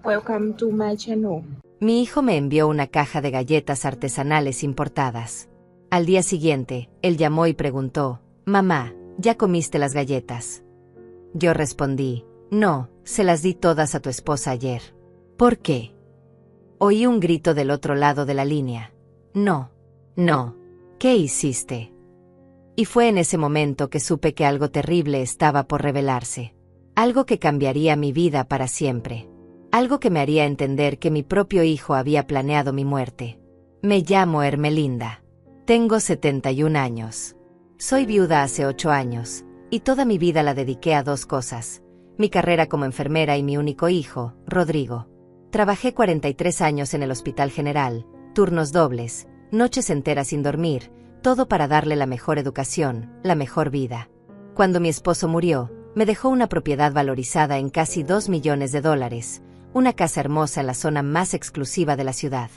Welcome to my channel. Mi hijo me envió una caja de galletas artesanales importadas. Al día siguiente, él llamó y preguntó, «Mamá, ¿ya comiste las galletas?» Yo respondí, «No, se las di todas a tu esposa ayer». «¿Por qué?» Oí un grito del otro lado de la línea. «No, no, ¿qué hiciste?» Y fue en ese momento que supe que algo terrible estaba por revelarse. Algo que cambiaría mi vida para siempre. Algo que me haría entender que mi propio hijo había planeado mi muerte. Me llamo Ermelinda. Tengo 71 años. Soy viuda hace 8 años, y toda mi vida la dediqué a 2 cosas: mi carrera como enfermera y mi único hijo, Rodrigo. Trabajé 43 años en el Hospital General, turnos dobles, noches enteras sin dormir, todo para darle la mejor educación, la mejor vida. Cuando mi esposo murió, me dejó una propiedad valorizada en casi $2 millones, una casa hermosa en la zona más exclusiva de la ciudad.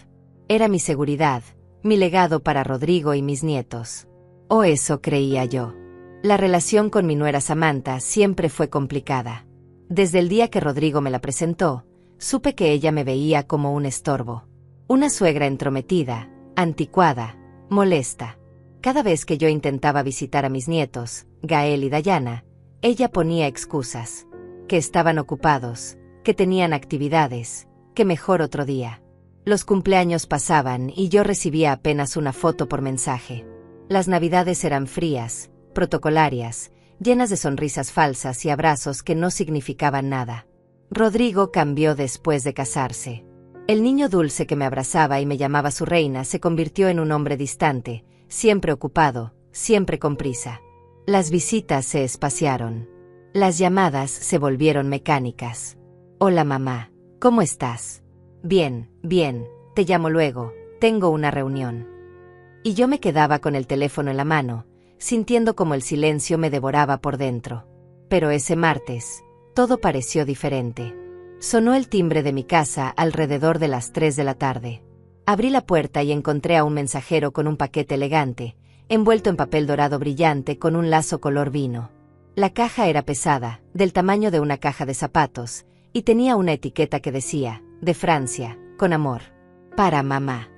Era mi seguridad, mi legado para Rodrigo y mis nietos. O eso creía yo. La relación con mi nuera Samantha siempre fue complicada. Desde el día que Rodrigo me la presentó, supe que ella me veía como un estorbo. Una suegra entrometida, anticuada, molesta. Cada vez que yo intentaba visitar a mis nietos, Gael y Dayana, ella ponía excusas. Que estaban ocupados, que tenían actividades, que mejor otro día. Los cumpleaños pasaban y yo recibía apenas una foto por mensaje. Las navidades eran frías, protocolarias, llenas de sonrisas falsas y abrazos que no significaban nada. Rodrigo cambió después de casarse. El niño dulce que me abrazaba y me llamaba su reina se convirtió en un hombre distante, siempre ocupado, siempre con prisa. Las visitas se espaciaron. Las llamadas se volvieron mecánicas. «Hola mamá, ¿cómo estás?» «Bien, bien, te llamo luego, tengo una reunión». Y yo me quedaba con el teléfono en la mano, sintiendo como el silencio me devoraba por dentro. Pero ese martes, todo pareció diferente. Sonó el timbre de mi casa alrededor de las 3 de la tarde. Abrí la puerta y encontré a un mensajero con un paquete elegante, envuelto en papel dorado brillante con un lazo color vino. La caja era pesada, del tamaño de una caja de zapatos, y tenía una etiqueta que decía, «De Francia, con amor. Para mamá».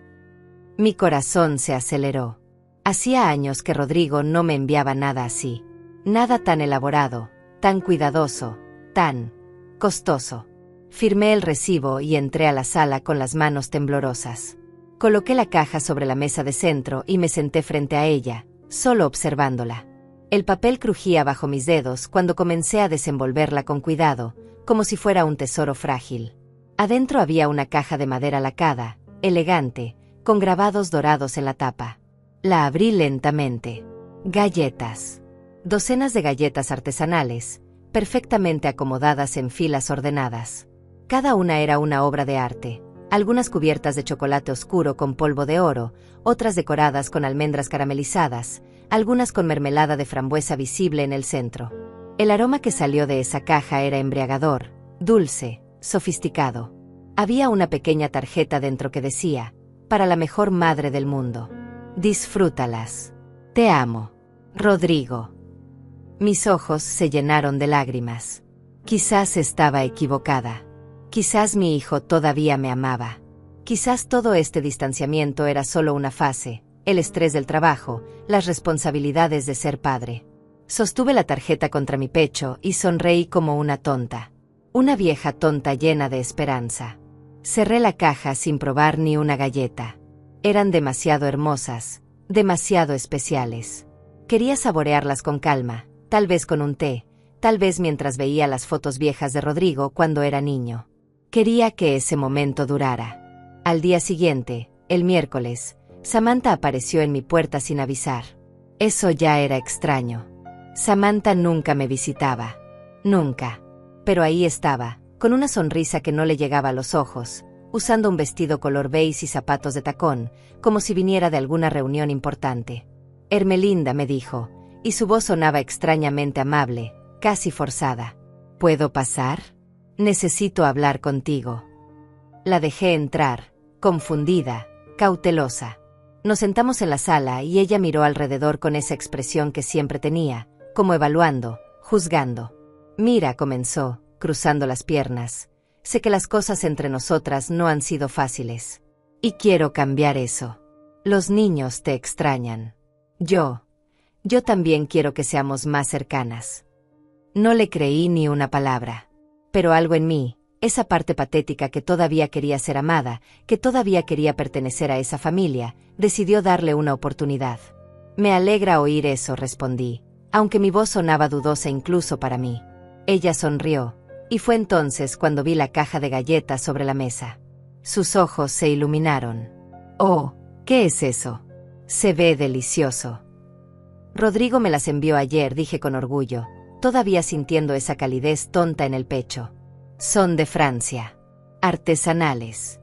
Mi corazón se aceleró. Hacía años que Rodrigo no me enviaba nada así. Nada tan elaborado, tan cuidadoso, tan costoso. Firmé el recibo y entré a la sala con las manos temblorosas. Coloqué la caja sobre la mesa de centro y me senté frente a ella, solo observándola. El papel crujía bajo mis dedos cuando comencé a desenvolverla con cuidado, como si fuera un tesoro frágil. Adentro había una caja de madera lacada, elegante, con grabados dorados en la tapa. La abrí lentamente. Galletas. Docenas de galletas artesanales, perfectamente acomodadas en filas ordenadas. Cada una era una obra de arte, algunas cubiertas de chocolate oscuro con polvo de oro, otras decoradas con almendras caramelizadas, algunas con mermelada de frambuesa visible en el centro. El aroma que salió de esa caja era embriagador, dulce, sofisticado. Había una pequeña tarjeta dentro que decía, «Para la mejor madre del mundo. Disfrútalas. Te amo. Rodrigo». Mis ojos se llenaron de lágrimas. Quizás estaba equivocada. Quizás mi hijo todavía me amaba. Quizás todo este distanciamiento era solo una fase, el estrés del trabajo, las responsabilidades de ser padre. Sostuve la tarjeta contra mi pecho y sonreí como una tonta. Una vieja tonta llena de esperanza. Cerré la caja sin probar ni una galleta. Eran demasiado hermosas, demasiado especiales. Quería saborearlas con calma, tal vez con un té, tal vez mientras veía las fotos viejas de Rodrigo cuando era niño. Quería que ese momento durara. Al día siguiente, el miércoles, Samantha apareció en mi puerta sin avisar. Eso ya era extraño. Samantha nunca me visitaba. Nunca. Pero ahí estaba, con una sonrisa que no le llegaba a los ojos, usando un vestido color beige y zapatos de tacón, como si viniera de alguna reunión importante. «Ermelinda», me dijo, y su voz sonaba extrañamente amable, casi forzada. «¿Puedo pasar? Necesito hablar contigo». La dejé entrar, confundida, cautelosa. Nos sentamos en la sala y ella miró alrededor con esa expresión que siempre tenía, como evaluando, juzgando. «Mira», comenzó, cruzando las piernas, sé que las cosas entre nosotras no han sido fáciles. Y quiero cambiar eso. Los niños te extrañan. Yo también quiero que seamos más cercanas. No le creí ni una palabra. Pero algo en mí, esa parte patética que todavía quería ser amada, que todavía quería pertenecer a esa familia, decidió darle una oportunidad. Me alegra oír eso, respondí, aunque mi voz sonaba dudosa incluso para mí. Ella sonrió, y fue entonces cuando vi la caja de galletas sobre la mesa. Sus ojos se iluminaron. Oh, ¿qué es eso? Se ve delicioso. Rodrigo me las envió ayer, dije con orgullo, todavía sintiendo esa calidez tonta en el pecho. Son de Francia. Artesanales.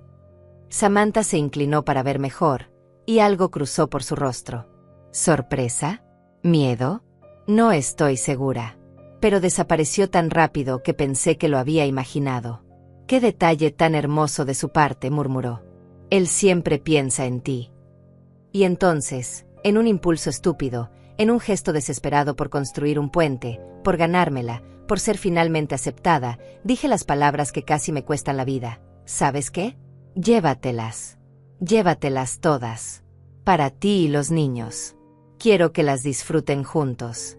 Samantha se inclinó para ver mejor, y algo cruzó por su rostro. ¿Sorpresa? ¿Miedo? No estoy segura. Pero desapareció tan rápido que pensé que lo había imaginado. «Qué detalle tan hermoso de su parte», murmuró. «Él siempre piensa en ti». Y entonces, en un impulso estúpido, en un gesto desesperado por construir un puente, por ganármela, por ser finalmente aceptada, dije las palabras que casi me cuestan la vida. ¿Sabes qué? Llévatelas. Llévatelas todas. Para ti y los niños. Quiero que las disfruten juntos.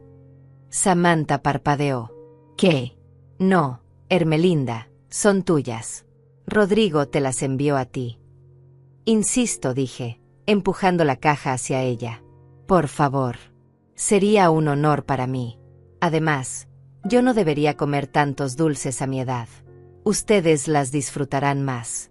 Samantha parpadeó. ¿Qué? No, Ermelinda, son tuyas. Rodrigo te las envió a ti. Insisto, dije, empujando la caja hacia ella. Por favor. Sería un honor para mí. Además, yo no debería comer tantos dulces a mi edad. Ustedes las disfrutarán más.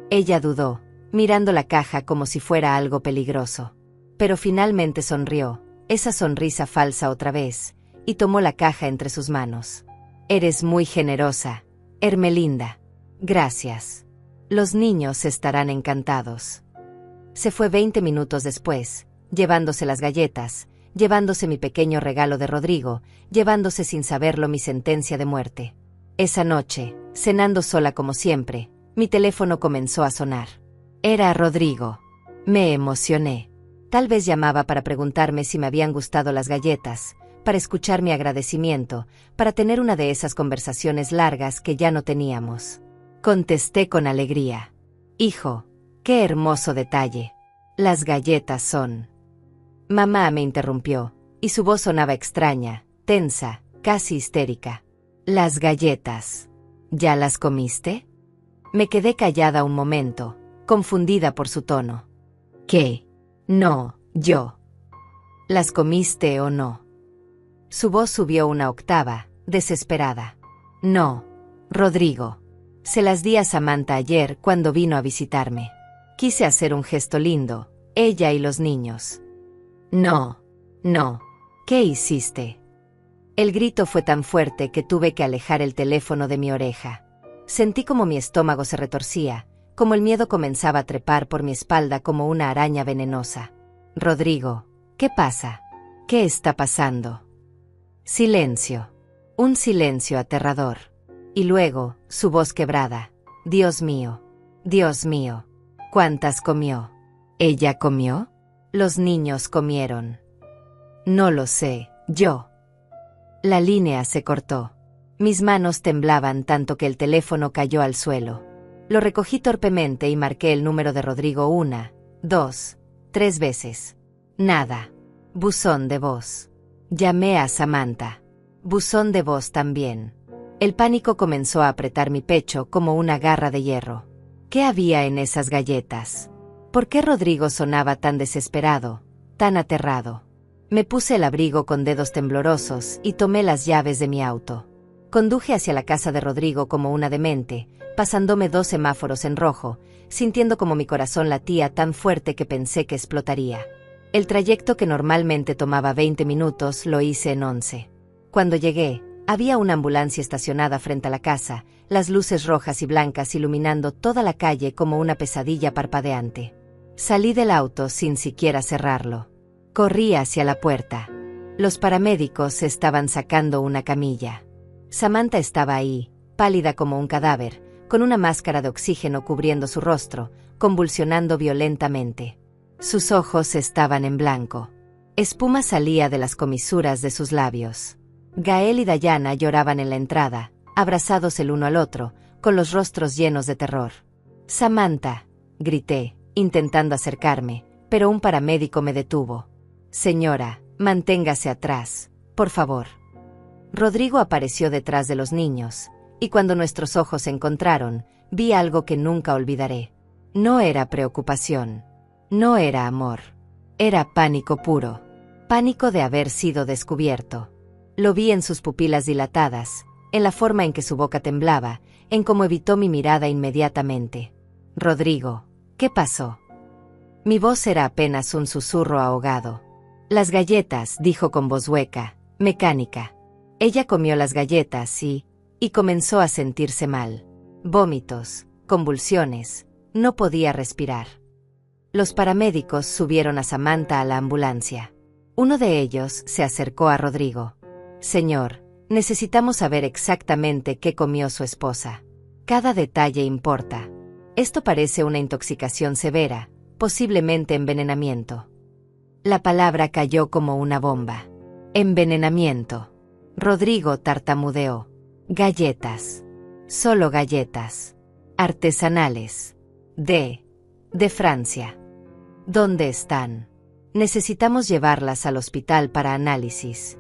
Ella dudó, mirando la caja como si fuera algo peligroso. Pero finalmente sonrió, esa sonrisa falsa otra vez, y tomó la caja entre sus manos. Eres muy generosa, Ermelinda. Gracias. Los niños estarán encantados. Se fue 20 minutos después, llevándose las galletas, llevándose mi pequeño regalo de Rodrigo, llevándose sin saberlo mi sentencia de muerte. Esa noche, cenando sola como siempre, mi teléfono comenzó a sonar. Era Rodrigo. Me emocioné. Tal vez llamaba para preguntarme si me habían gustado las galletas, para escuchar mi agradecimiento, para tener una de esas conversaciones largas que ya no teníamos. Contesté con alegría. Hijo, qué hermoso detalle. Las galletas son... Mamá, me interrumpió, y su voz sonaba extraña, tensa, casi histérica. Las galletas. ¿Ya las comiste? Me quedé callada un momento, confundida por su tono. ¿Qué? No, yo. ¿Las comiste o no? Su voz subió una octava, desesperada. No, Rodrigo. Se las di a Samantha ayer cuando vino a visitarme. Quise hacer un gesto lindo, ella y los niños. No. ¿Qué hiciste? El grito fue tan fuerte que tuve que alejar el teléfono de mi oreja. Sentí como mi estómago se retorcía, como el miedo comenzaba a trepar por mi espalda como una araña venenosa. Rodrigo, ¿qué pasa? ¿Qué está pasando? Silencio. Un silencio aterrador. Y luego, su voz quebrada. Dios mío. ¿Cuántas comió? ¿Ella comió? Los niños comieron. No lo sé, yo. La línea se cortó. Mis manos temblaban tanto que el teléfono cayó al suelo. Lo recogí torpemente y marqué el número de Rodrigo 1, 2, 3 veces. Nada. Buzón de voz. Llamé a Samantha. Buzón de voz también. El pánico comenzó a apretar mi pecho como una garra de hierro. ¿Qué había en esas galletas? ¿Por qué Rodrigo sonaba tan desesperado, tan aterrado? Me puse el abrigo con dedos temblorosos y tomé las llaves de mi auto. Conduje hacia la casa de Rodrigo como una demente, pasándome 2 semáforos en rojo, sintiendo como mi corazón latía tan fuerte que pensé que explotaría. El trayecto que normalmente tomaba 20 minutos lo hice en 11. Cuando llegué, había una ambulancia estacionada frente a la casa, las luces rojas y blancas iluminando toda la calle como una pesadilla parpadeante. Salí del auto sin siquiera cerrarlo. Corrí hacia la puerta. Los paramédicos estaban sacando una camilla. Samantha estaba ahí, pálida como un cadáver, con una máscara de oxígeno cubriendo su rostro, convulsionando violentamente. Sus ojos estaban en blanco. Espuma salía de las comisuras de sus labios. Gael y Dayana lloraban en la entrada, abrazados el uno al otro, con los rostros llenos de terror. «Samantha», grité, intentando acercarme, pero un paramédico me detuvo. «Señora, manténgase atrás, por favor». Rodrigo apareció detrás de los niños, y cuando nuestros ojos se encontraron, vi algo que nunca olvidaré. No era preocupación. No era amor. Era pánico puro. Pánico de haber sido descubierto. Lo vi en sus pupilas dilatadas, en la forma en que su boca temblaba, en cómo evitó mi mirada inmediatamente. «Rodrigo, ¿qué pasó?» Mi voz era apenas un susurro ahogado. «Las galletas», dijo con voz hueca, mecánica. Ella comió las galletas y comenzó a sentirse mal. Vómitos, convulsiones, no podía respirar. Los paramédicos subieron a Samantha a la ambulancia. Uno de ellos se acercó a Rodrigo. «Señor, necesitamos saber exactamente qué comió su esposa. Cada detalle importa. Esto parece una intoxicación severa, posiblemente envenenamiento». La palabra cayó como una bomba. «Envenenamiento». Rodrigo tartamudeó. «Galletas. Solo galletas. Artesanales. De Francia. ¿Dónde están? Necesitamos llevarlas al hospital para análisis».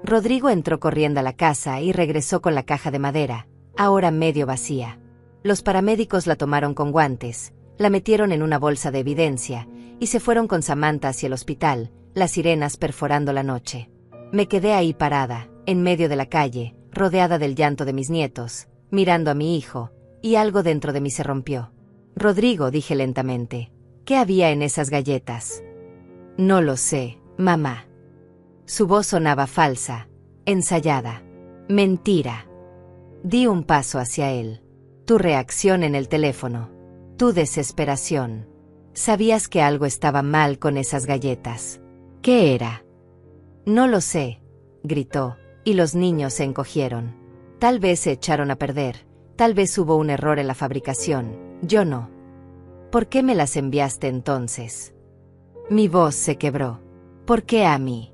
Rodrigo entró corriendo a la casa y regresó con la caja de madera, ahora medio vacía. Los paramédicos la tomaron con guantes, la metieron en una bolsa de evidencia y se fueron con Samantha hacia el hospital, las sirenas perforando la noche. Me quedé ahí parada, en medio de la calle, rodeada del llanto de mis nietos, mirando a mi hijo, y algo dentro de mí se rompió. «Rodrigo», dije lentamente, «¿qué había en esas galletas?» «No lo sé, mamá». Su voz sonaba falsa, ensayada. «Mentira». Di un paso hacia él. Tu reacción en el teléfono. Tu desesperación. Sabías que algo estaba mal con esas galletas. ¿Qué era? «No lo sé», gritó, y los niños se encogieron. Tal vez se echaron a perder, tal vez hubo un error en la fabricación, yo no. «¿Por qué me las enviaste entonces?» Mi voz se quebró. «¿Por qué a mí?»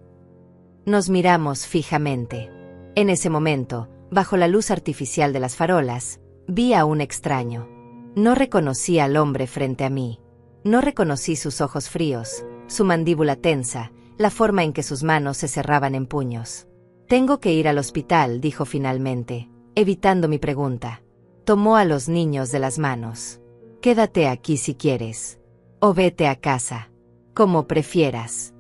Nos miramos fijamente. En ese momento, bajo la luz artificial de las farolas, vi a un extraño. No reconocí al hombre frente a mí. No reconocí sus ojos fríos, su mandíbula tensa, la forma en que sus manos se cerraban en puños. «Tengo que ir al hospital», dijo finalmente, evitando mi pregunta. Tomó a los niños de las manos. «Quédate aquí si quieres. O vete a casa. Como prefieras».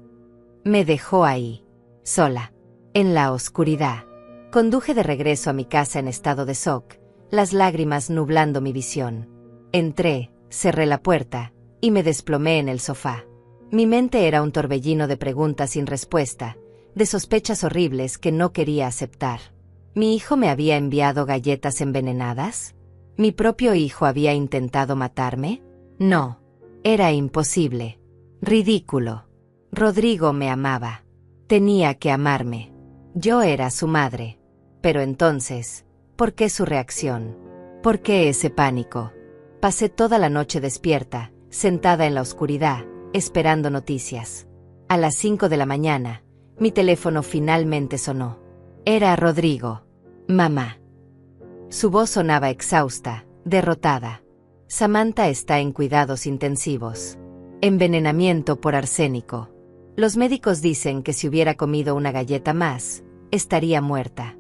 Me dejó ahí, sola, en la oscuridad. Conduje de regreso a mi casa en estado de shock, las lágrimas nublando mi visión. Entré, cerré la puerta, y me desplomé en el sofá. Mi mente era un torbellino de preguntas sin respuesta, de sospechas horribles que no quería aceptar. ¿Mi hijo me había enviado galletas envenenadas? ¿Mi propio hijo había intentado matarme? No. Era imposible. Ridículo. Rodrigo me amaba. Tenía que amarme. Yo era su madre. Pero entonces, ¿por qué su reacción? ¿Por qué ese pánico? Pasé toda la noche despierta, sentada en la oscuridad, esperando noticias. A las 5 de la mañana, mi teléfono finalmente sonó. Era Rodrigo. «Mamá». Su voz sonaba exhausta, derrotada. «Samantha está en cuidados intensivos. Envenenamiento por arsénico. Los médicos dicen que si hubiera comido una galleta más, estaría muerta».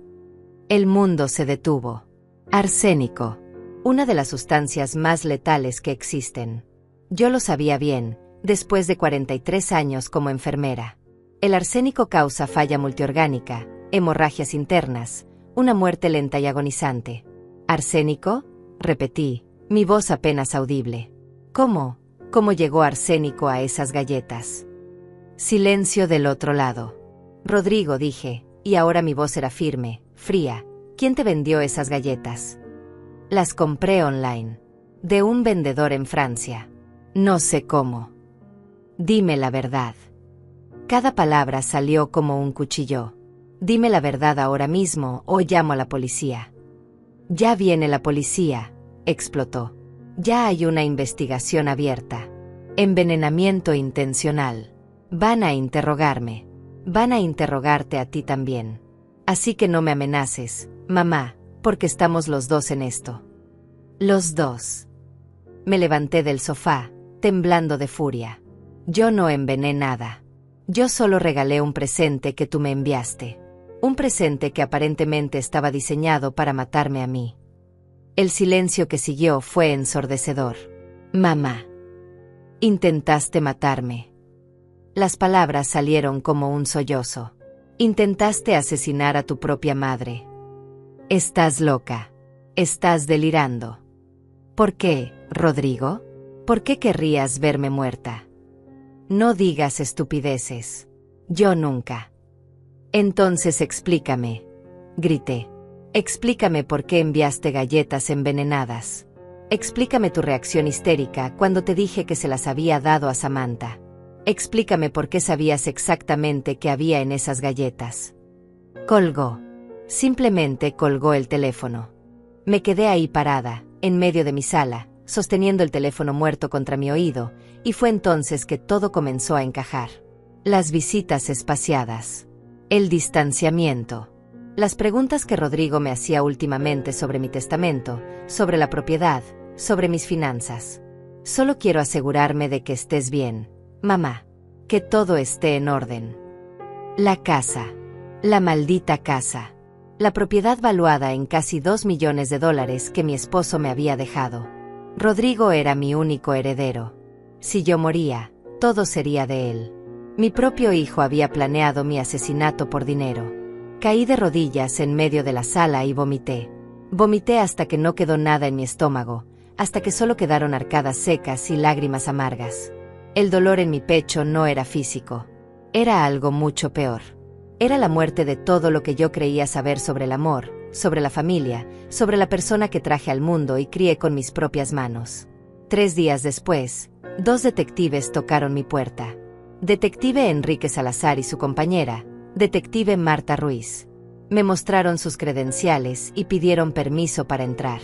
El mundo se detuvo. Arsénico. Una de las sustancias más letales que existen. Yo lo sabía bien, después de 43 años como enfermera. El arsénico causa falla multiorgánica, hemorragias internas, una muerte lenta y agonizante. ¿Arsénico?, repetí, mi voz apenas audible. ¿Cómo? ¿Cómo llegó arsénico a esas galletas? Silencio del otro lado. Rodrigo, dije, y ahora mi voz era firme, fría. ¿Quién te vendió esas galletas? Las compré online. De un vendedor en Francia. No sé cómo. Dime la verdad. Cada palabra salió como un cuchillo. Dime la verdad ahora mismo o llamo a la policía. Ya viene la policía, explotó. Ya hay una investigación abierta. Envenenamiento intencional. Van a interrogarme. Van a interrogarte a ti también. Así que no me amenaces, mamá, porque estamos los dos en esto. Los dos. Me levanté del sofá, temblando de furia. Yo no envenené nada. Yo solo regalé un presente que tú me enviaste. Un presente que aparentemente estaba diseñado para matarme a mí. El silencio que siguió fue ensordecedor. Mamá. Intentaste matarme. Las palabras salieron como un sollozo. Intentaste asesinar a tu propia madre. Estás loca. Estás delirando. ¿Por qué, Rodrigo? ¿Por qué querrías verme muerta? No digas estupideces. Yo nunca. Entonces explícame, grité. Explícame por qué enviaste galletas envenenadas. Explícame tu reacción histérica cuando te dije que se las había dado a Samantha. Explícame por qué sabías exactamente qué había en esas galletas. Colgó. Simplemente colgó el teléfono. Me quedé ahí parada, en medio de mi sala, sosteniendo el teléfono muerto contra mi oído, y fue entonces que todo comenzó a encajar. Las visitas espaciadas. El distanciamiento. Las preguntas que Rodrigo me hacía últimamente sobre mi testamento, sobre la propiedad, sobre mis finanzas. Solo quiero asegurarme de que estés bien, mamá. Que todo esté en orden. La casa. La maldita casa. La propiedad valuada en casi $2 millones que mi esposo me había dejado. Rodrigo era mi único heredero. Si yo moría, todo sería de él. Mi propio hijo había planeado mi asesinato por dinero. Caí de rodillas en medio de la sala y vomité. Vomité hasta que no quedó nada en mi estómago, hasta que solo quedaron arcadas secas y lágrimas amargas. El dolor en mi pecho no era físico. Era algo mucho peor. Era la muerte de todo lo que yo creía saber sobre el amor, sobre la familia, sobre la persona que traje al mundo y crié con mis propias manos. 3 días después, 2 detectives tocaron mi puerta. Detective Enrique Salazar y su compañera, Detective Marta Ruiz. Me mostraron sus credenciales y pidieron permiso para entrar.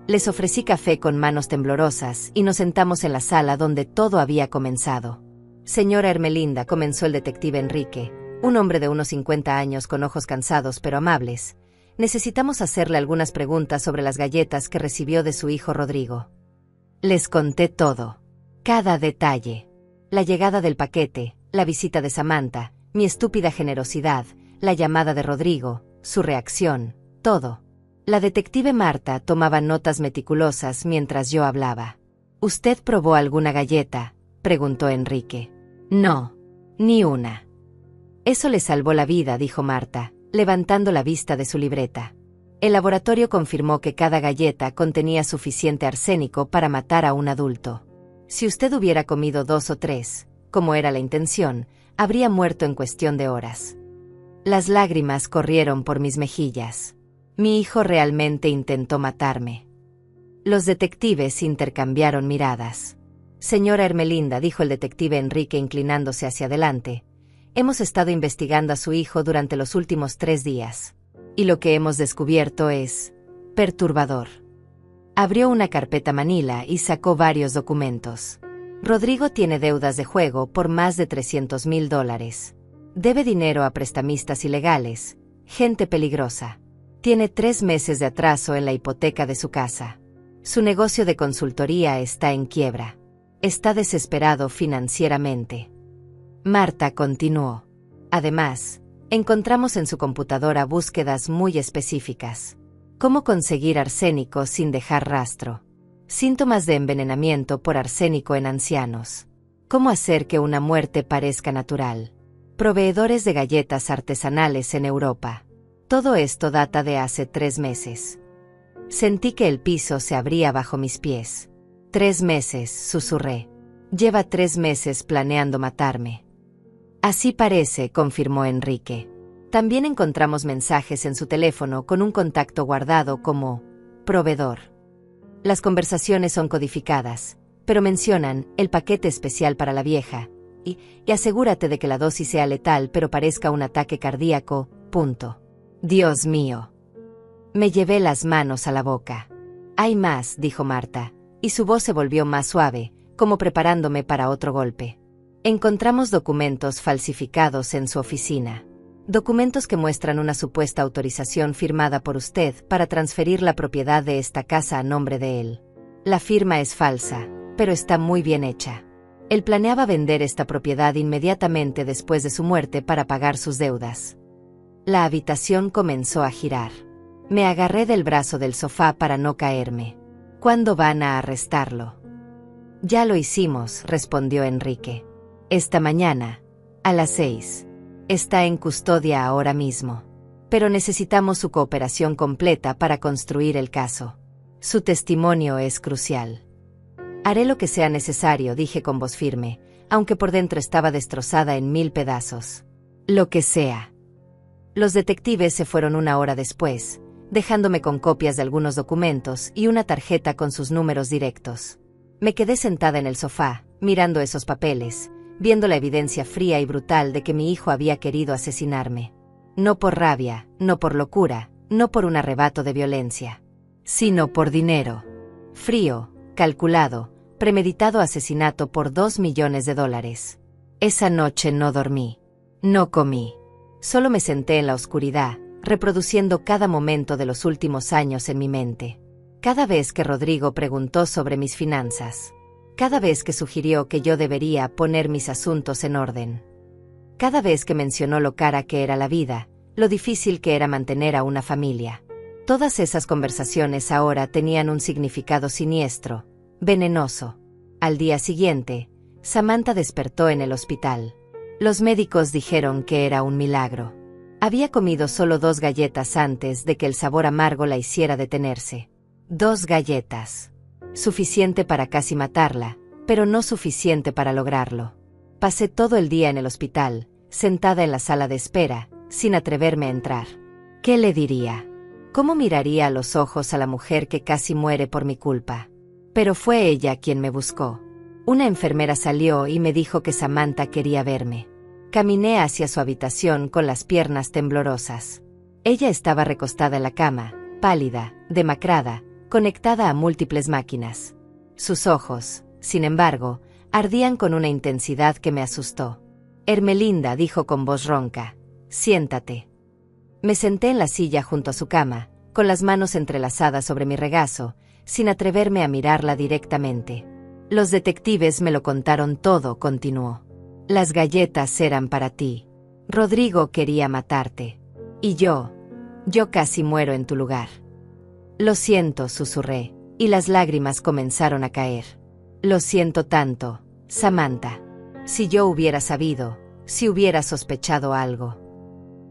Les ofrecí café con manos temblorosas y nos sentamos en la sala donde todo había comenzado. Señora Ermelinda, comenzó el detective Enrique, un hombre de unos 50 años con ojos cansados pero amables. Necesitamos hacerle algunas preguntas sobre las galletas que recibió de su hijo Rodrigo. Les conté todo. Cada detalle. La llegada del paquete, la visita de Samantha, mi estúpida generosidad, la llamada de Rodrigo, su reacción, todo. La detective Marta tomaba notas meticulosas mientras yo hablaba. ¿Usted probó alguna galleta?, preguntó Enrique. No, ni una. Eso le salvó la vida, dijo Marta, levantando la vista de su libreta. El laboratorio confirmó que cada galleta contenía suficiente arsénico para matar a un adulto. Si usted hubiera comido 2 o 3, como era la intención, habría muerto en cuestión de horas. Las lágrimas corrieron por mis mejillas. Mi hijo realmente intentó matarme. Los detectives intercambiaron miradas. Señora Ermelinda, dijo el detective Enrique inclinándose hacia adelante, hemos estado investigando a su hijo durante los últimos 3 días. Y lo que hemos descubierto es perturbador. Abrió una carpeta manila y sacó varios documentos. Rodrigo tiene deudas de juego por más de $300,000. Debe dinero a prestamistas ilegales, gente peligrosa. Tiene 3 meses de atraso en la hipoteca de su casa. Su negocio de consultoría está en quiebra. Está desesperado financieramente. Marta continuó. Además, encontramos en su computadora búsquedas muy específicas. ¿Cómo conseguir arsénico sin dejar rastro? Síntomas de envenenamiento por arsénico en ancianos. ¿Cómo hacer que una muerte parezca natural? Proveedores de galletas artesanales en Europa. Todo esto data de hace 3 meses. Sentí que el piso se abría bajo mis pies. 3 meses, susurré. Lleva 3 meses planeando matarme. Así parece, confirmó Enrique. También encontramos mensajes en su teléfono con un contacto guardado como proveedor. Las conversaciones son codificadas, pero mencionan el paquete especial para la vieja, y asegúrate de que la dosis sea letal pero parezca un ataque cardíaco, punto. Dios mío. Me llevé las manos a la boca. Hay más, dijo Marta, y su voz se volvió más suave, como preparándome para otro golpe. Encontramos documentos falsificados en su oficina. Documentos que muestran una supuesta autorización firmada por usted para transferir la propiedad de esta casa a nombre de él. La firma es falsa, pero está muy bien hecha. Él planeaba vender esta propiedad inmediatamente después de su muerte para pagar sus deudas. La habitación comenzó a girar. Me agarré del brazo del sofá para no caerme. ¿Cuándo van a arrestarlo? Ya lo hicimos, respondió Enrique. Esta mañana, a las 6. Está en custodia ahora mismo. Pero necesitamos su cooperación completa para construir el caso. Su testimonio es crucial. Haré lo que sea necesario, dije con voz firme, aunque por dentro estaba destrozada en 1000 pedazos. Lo que sea. Los detectives se fueron 1 hora después, dejándome con copias de algunos documentos y una tarjeta con sus números directos. Me quedé sentada en el sofá, mirando esos papeles, viendo la evidencia fría y brutal de que mi hijo había querido asesinarme. No por rabia, no por locura, no por un arrebato de violencia, sino por dinero. Frío, calculado, premeditado asesinato por $2 millones. Esa noche no dormí. No comí. Solo me senté en la oscuridad, reproduciendo cada momento de los últimos años en mi mente. Cada vez que Rodrigo preguntó sobre mis finanzas. Cada vez que sugirió que yo debería poner mis asuntos en orden. Cada vez que mencionó lo cara que era la vida, lo difícil que era mantener a una familia. Todas esas conversaciones ahora tenían un significado siniestro, venenoso. Al día siguiente, Samantha despertó en el hospital. Los médicos dijeron que era un milagro. Había comido solo 2 galletas antes de que el sabor amargo la hiciera detenerse. 2 galletas. Suficiente para casi matarla, pero no suficiente para lograrlo. Pasé todo el día en el hospital, sentada en la sala de espera, sin atreverme a entrar. ¿Qué le diría? ¿Cómo miraría a los ojos a la mujer que casi muere por mi culpa? Pero fue ella quien me buscó. Una enfermera salió y me dijo que Samantha quería verme. Caminé hacia su habitación con las piernas temblorosas. Ella estaba recostada en la cama, pálida, demacrada, conectada a múltiples máquinas. Sus ojos, sin embargo, ardían con una intensidad que me asustó. Hermelinda, dijo con voz ronca, siéntate. Me senté en la silla junto a su cama, con las manos entrelazadas sobre mi regazo, sin atreverme a mirarla directamente. Los detectives me lo contaron todo, continuó. Las galletas eran para ti. Rodrigo quería matarte. Y yo casi muero en tu lugar. Lo siento, susurré, y las lágrimas comenzaron a caer. Lo siento tanto, Samantha. Si yo hubiera sabido, si hubiera sospechado algo.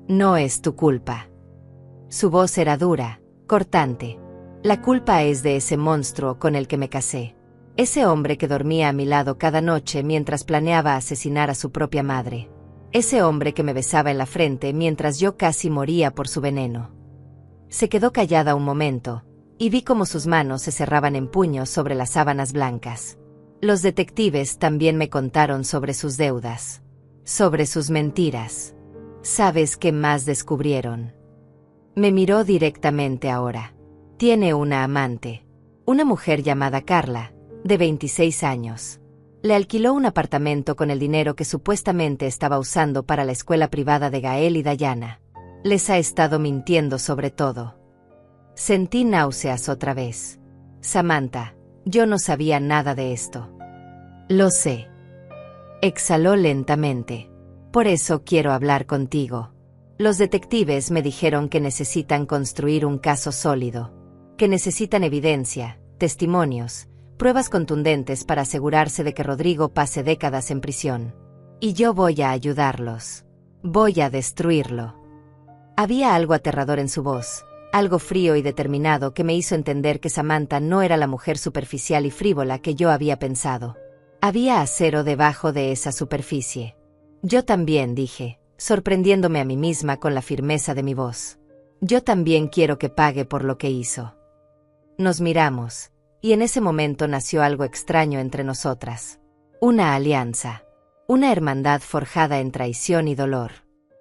No es tu culpa. Su voz era dura, cortante. La culpa es de ese monstruo con el que me casé. Ese hombre que dormía a mi lado cada noche mientras planeaba asesinar a su propia madre. Ese hombre que me besaba en la frente mientras yo casi moría por su veneno. Se quedó callada un momento, y vi cómo sus manos se cerraban en puños sobre las sábanas blancas. Los detectives también me contaron sobre sus deudas. Sobre sus mentiras. ¿Sabes qué más descubrieron? Me miró directamente ahora. Tiene una amante. Una mujer llamada Carla, de 26 años. Le alquiló un apartamento con el dinero que supuestamente estaba usando para la escuela privada de Gael y Dayana. Les ha estado mintiendo sobre todo. Sentí náuseas otra vez. Samantha, yo no sabía nada de esto. Lo sé. Exhaló lentamente. Por eso quiero hablar contigo. Los detectives me dijeron que necesitan construir un caso sólido. Que necesitan evidencia, testimonios, pruebas contundentes para asegurarse de que Rodrigo pase décadas en prisión. Y yo voy a ayudarlos. Voy a destruirlo. Había algo aterrador en su voz, algo frío y determinado que me hizo entender que Samantha no era la mujer superficial y frívola que yo había pensado. Había acero debajo de esa superficie. Yo también, dije, sorprendiéndome a mí misma con la firmeza de mi voz. Yo también quiero que pague por lo que hizo. Nos miramos, y en ese momento nació algo extraño entre nosotras. Una alianza. Una hermandad forjada en traición y dolor.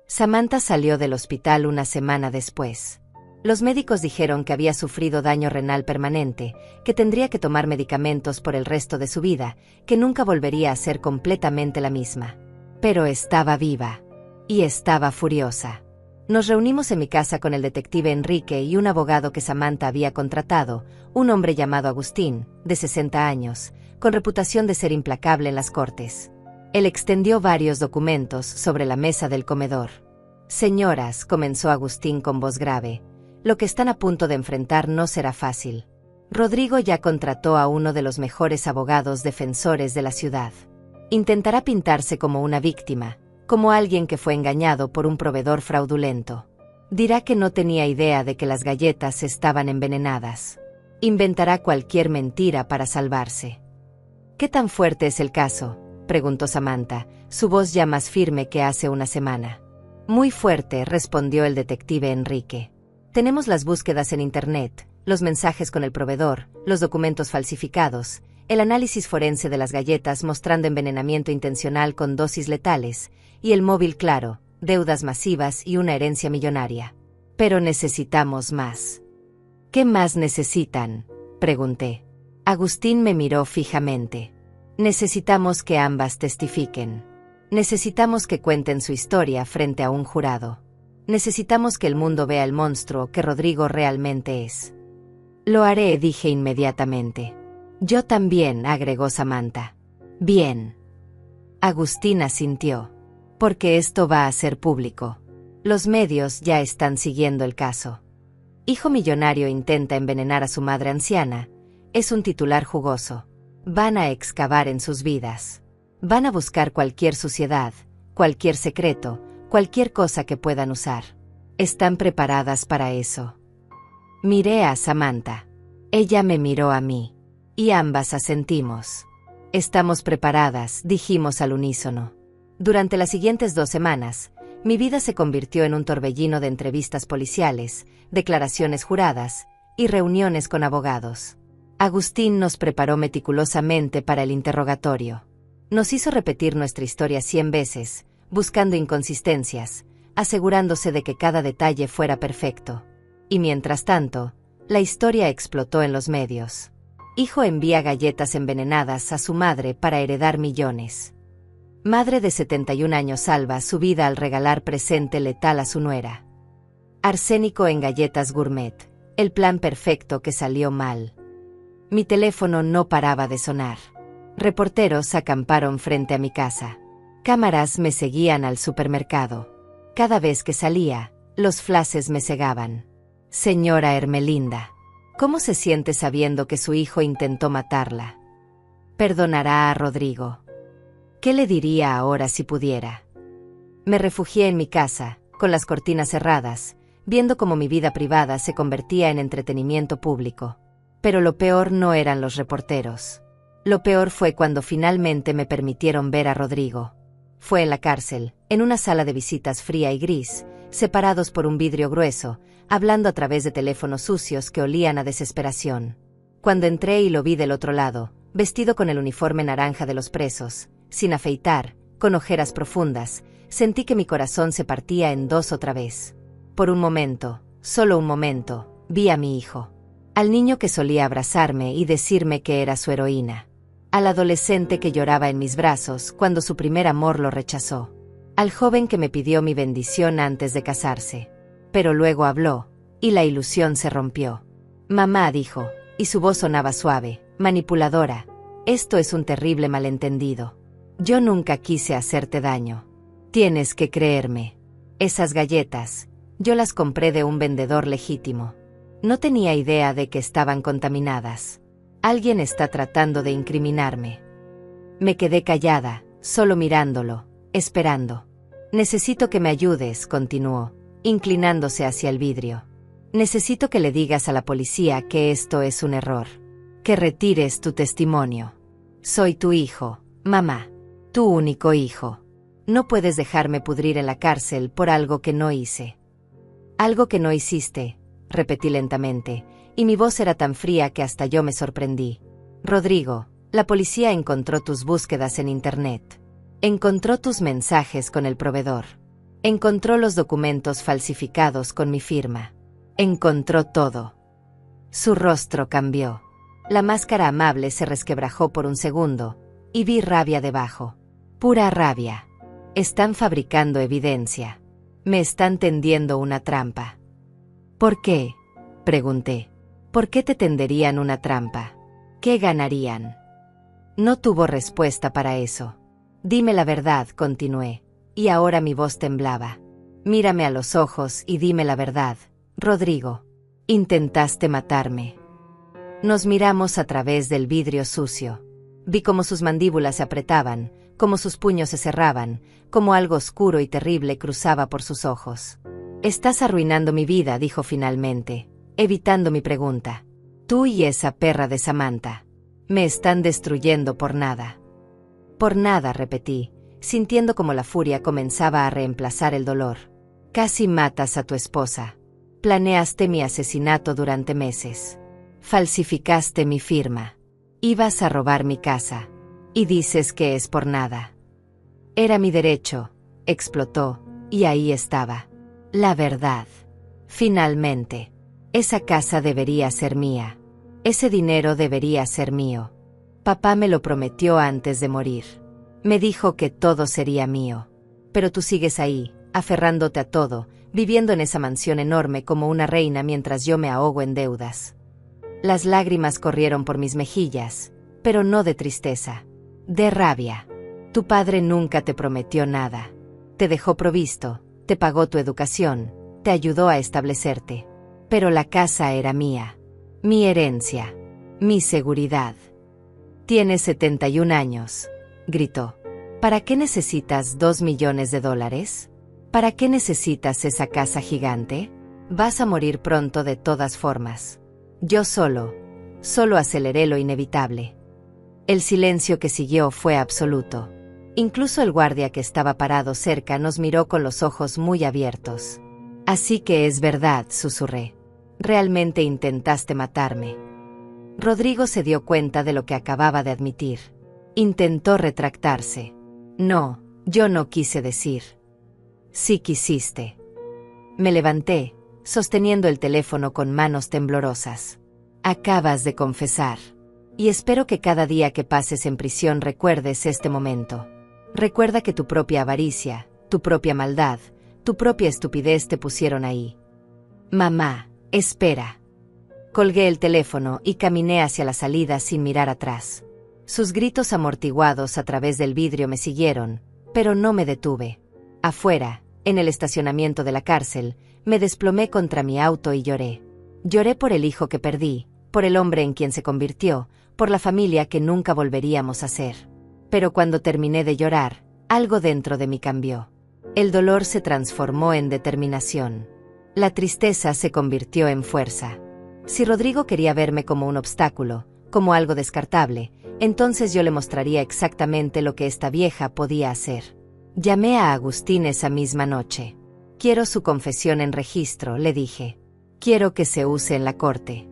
Samantha salió del hospital una semana después. Los médicos dijeron que había sufrido daño renal permanente, que tendría que tomar medicamentos por el resto de su vida, que nunca volvería a ser completamente la misma. Pero estaba viva. Y estaba furiosa. Nos reunimos en mi casa con el detective Enrique y un abogado que Samantha había contratado, un hombre llamado Agustín, de 60 años, con reputación de ser implacable en las cortes. Él extendió varios documentos sobre la mesa del comedor. Señoras, comenzó Agustín con voz grave, lo que están a punto de enfrentar no será fácil. Rodrigo ya contrató a uno de los mejores abogados defensores de la ciudad. Intentará pintarse como una víctima, como alguien que fue engañado por un proveedor fraudulento. Dirá que no tenía idea de que las galletas estaban envenenadas. Inventará cualquier mentira para salvarse. ¿Qué tan fuerte es el caso?, preguntó Samantha, su voz ya más firme que hace una semana. Muy fuerte, respondió el detective Enrique. Tenemos las búsquedas en Internet, los mensajes con el proveedor, los documentos falsificados, el análisis forense de las galletas mostrando envenenamiento intencional con dosis letales, y el móvil claro, deudas masivas y una herencia millonaria. Pero necesitamos más. ¿Qué más necesitan?, pregunté. Agustín me miró fijamente. Necesitamos que ambas testifiquen. Necesitamos que cuenten su historia frente a un jurado. Necesitamos que el mundo vea el monstruo que Rodrigo realmente es. Lo haré, dije inmediatamente. Yo también, agregó Samantha. Bien. Agustín asintió. Porque esto va a ser público. Los medios ya están siguiendo el caso. Hijo millonario intenta envenenar a su madre anciana. Es un titular jugoso. Van a excavar en sus vidas. Van a buscar cualquier suciedad, cualquier secreto, cualquier cosa que puedan usar. ¿Están preparadas para eso? Miré a Samantha. Ella me miró a mí. Y ambas asentimos. Estamos preparadas, dijimos al unísono. Durante las siguientes 2 semanas, mi vida se convirtió en un torbellino de entrevistas policiales, declaraciones juradas y reuniones con abogados. Agustín nos preparó meticulosamente para el interrogatorio. Nos hizo repetir nuestra historia 100 veces, buscando inconsistencias, asegurándose de que cada detalle fuera perfecto. Y mientras tanto, la historia explotó en los medios. Hijo envía galletas envenenadas a su madre para heredar millones. Madre de 71 años salva su vida al regalar presente letal a su nuera. Arsénico en galletas gourmet, el plan perfecto que salió mal. Mi teléfono no paraba de sonar. Reporteros acamparon frente a mi casa. Cámaras me seguían al supermercado. Cada vez que salía, los flashes me cegaban. Señora Hermelinda, ¿cómo se siente sabiendo que su hijo intentó matarla? ¿Perdonará a Rodrigo? ¿Qué le diría ahora si pudiera? Me refugié en mi casa, con las cortinas cerradas, viendo cómo mi vida privada se convertía en entretenimiento público. Pero lo peor no eran los reporteros. Lo peor fue cuando finalmente me permitieron ver a Rodrigo. Fue en la cárcel, en una sala de visitas fría y gris, separados por un vidrio grueso, hablando a través de teléfonos sucios que olían a desesperación. Cuando entré y lo vi del otro lado, vestido con el uniforme naranja de los presos, sin afeitar, con ojeras profundas, sentí que mi corazón se partía en 2 otra vez. Por un momento, solo un momento, vi a mi hijo. Al niño que solía abrazarme y decirme que era su heroína. Al adolescente que lloraba en mis brazos cuando su primer amor lo rechazó. Al joven que me pidió mi bendición antes de casarse. Pero luego habló, y la ilusión se rompió. Mamá, dijo, y su voz sonaba suave, manipuladora. Esto es un terrible malentendido. Yo nunca quise hacerte daño. Tienes que creerme. Esas galletas, yo las compré de un vendedor legítimo. No tenía idea de que estaban contaminadas. Alguien está tratando de incriminarme. Me quedé callada, solo mirándolo, esperando. Necesito que me ayudes, continuó, inclinándose hacia el vidrio. Necesito que le digas a la policía que esto es un error. Que retires tu testimonio. Soy tu hijo, mamá. Tu único hijo. No puedes dejarme pudrir en la cárcel por algo que no hice. Algo que no hiciste, repetí lentamente, y mi voz era tan fría que hasta yo me sorprendí. Rodrigo, la policía encontró tus búsquedas en Internet. Encontró tus mensajes con el proveedor. Encontró los documentos falsificados con mi firma. Encontró todo. Su rostro cambió. La máscara amable se resquebrajó por un segundo, y vi rabia debajo. Pura rabia. Están fabricando evidencia. Me están tendiendo una trampa. ¿Por qué? Pregunté. ¿Por qué te tenderían una trampa? ¿Qué ganarían? No tuvo respuesta para eso. Dime la verdad, continué, y ahora mi voz temblaba. Mírame a los ojos y dime la verdad, Rodrigo. Intentaste matarme. Nos miramos a través del vidrio sucio. Vi cómo sus mandíbulas se apretaban, cómo sus puños se cerraban, cómo algo oscuro y terrible cruzaba por sus ojos. Estás arruinando mi vida, dijo finalmente, evitando mi pregunta. Tú y esa perra de Samantha. Me están destruyendo por nada. Por nada, repetí, sintiendo como la furia comenzaba a reemplazar el dolor. Casi matas a tu esposa. Planeaste mi asesinato durante meses. Falsificaste mi firma. Ibas a robar mi casa. Y dices que es por nada. Era mi derecho, explotó, y ahí estaba. La verdad. Finalmente. Esa casa debería ser mía. Ese dinero debería ser mío. Papá me lo prometió antes de morir. Me dijo que todo sería mío. Pero tú sigues ahí, aferrándote a todo, viviendo en esa mansión enorme como una reina mientras yo me ahogo en deudas. Las lágrimas corrieron por mis mejillas, pero no de tristeza, de rabia. Tu padre nunca te prometió nada. Te dejó provisto, te pagó tu educación, te ayudó a establecerte. Pero la casa era mía. Mi herencia. Mi seguridad. Tienes 71 años, gritó. ¿Para qué necesitas $2 millones? ¿Para qué necesitas esa casa gigante? Vas a morir pronto de todas formas. Yo solo aceleré lo inevitable. El silencio que siguió fue absoluto. Incluso el guardia que estaba parado cerca nos miró con los ojos muy abiertos. Así que es verdad, susurré. Realmente intentaste matarme. Rodrigo se dio cuenta de lo que acababa de admitir. Intentó retractarse. No, yo no quise decir. Sí quisiste. Me levanté, sosteniendo el teléfono con manos temblorosas. Acabas de confesar. Y espero que cada día que pases en prisión recuerdes este momento. Recuerda que tu propia avaricia, tu propia maldad, tu propia estupidez te pusieron ahí. Mamá, espera. Colgué el teléfono y caminé hacia la salida sin mirar atrás. Sus gritos amortiguados a través del vidrio me siguieron, pero no me detuve. Afuera, en el estacionamiento de la cárcel, me desplomé contra mi auto y lloré. Lloré por el hijo que perdí, por el hombre en quien se convirtió, por la familia que nunca volveríamos a ser. Pero cuando terminé de llorar, algo dentro de mí cambió. El dolor se transformó en determinación. La tristeza se convirtió en fuerza. Si Rodrigo quería verme como un obstáculo, como algo descartable, entonces yo le mostraría exactamente lo que esta vieja podía hacer. Llamé a Agustín esa misma noche. Quiero su confesión en registro, le dije. Quiero que se use en la corte.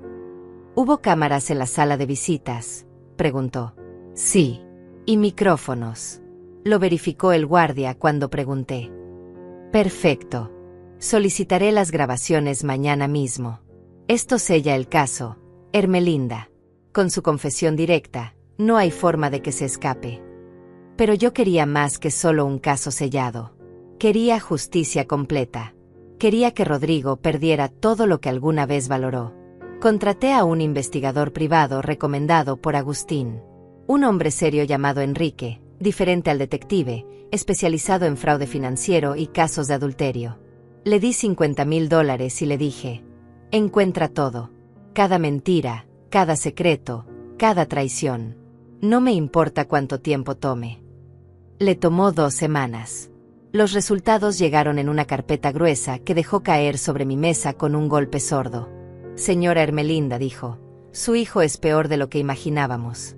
¿Hubo cámaras en la sala de visitas?, preguntó. Sí. ¿Y micrófonos? Lo verificó el guardia cuando pregunté. Perfecto. Solicitaré las grabaciones mañana mismo. Esto sella el caso, Ermelinda. Con su confesión directa, no hay forma de que se escape. Pero yo quería más que solo un caso sellado. Quería justicia completa. Quería que Rodrigo perdiera todo lo que alguna vez valoró. Contraté a un investigador privado recomendado por Agustín. Un hombre serio llamado Enrique, diferente al detective, especializado en fraude financiero y casos de adulterio. Le di $50,000 y le dije: encuentra todo. Cada mentira, cada secreto, cada traición. No me importa cuánto tiempo tome. Le tomó 2 semanas. Los resultados llegaron en una carpeta gruesa que dejó caer sobre mi mesa con un golpe sordo. Señora Ermelinda, dijo, su hijo es peor de lo que imaginábamos.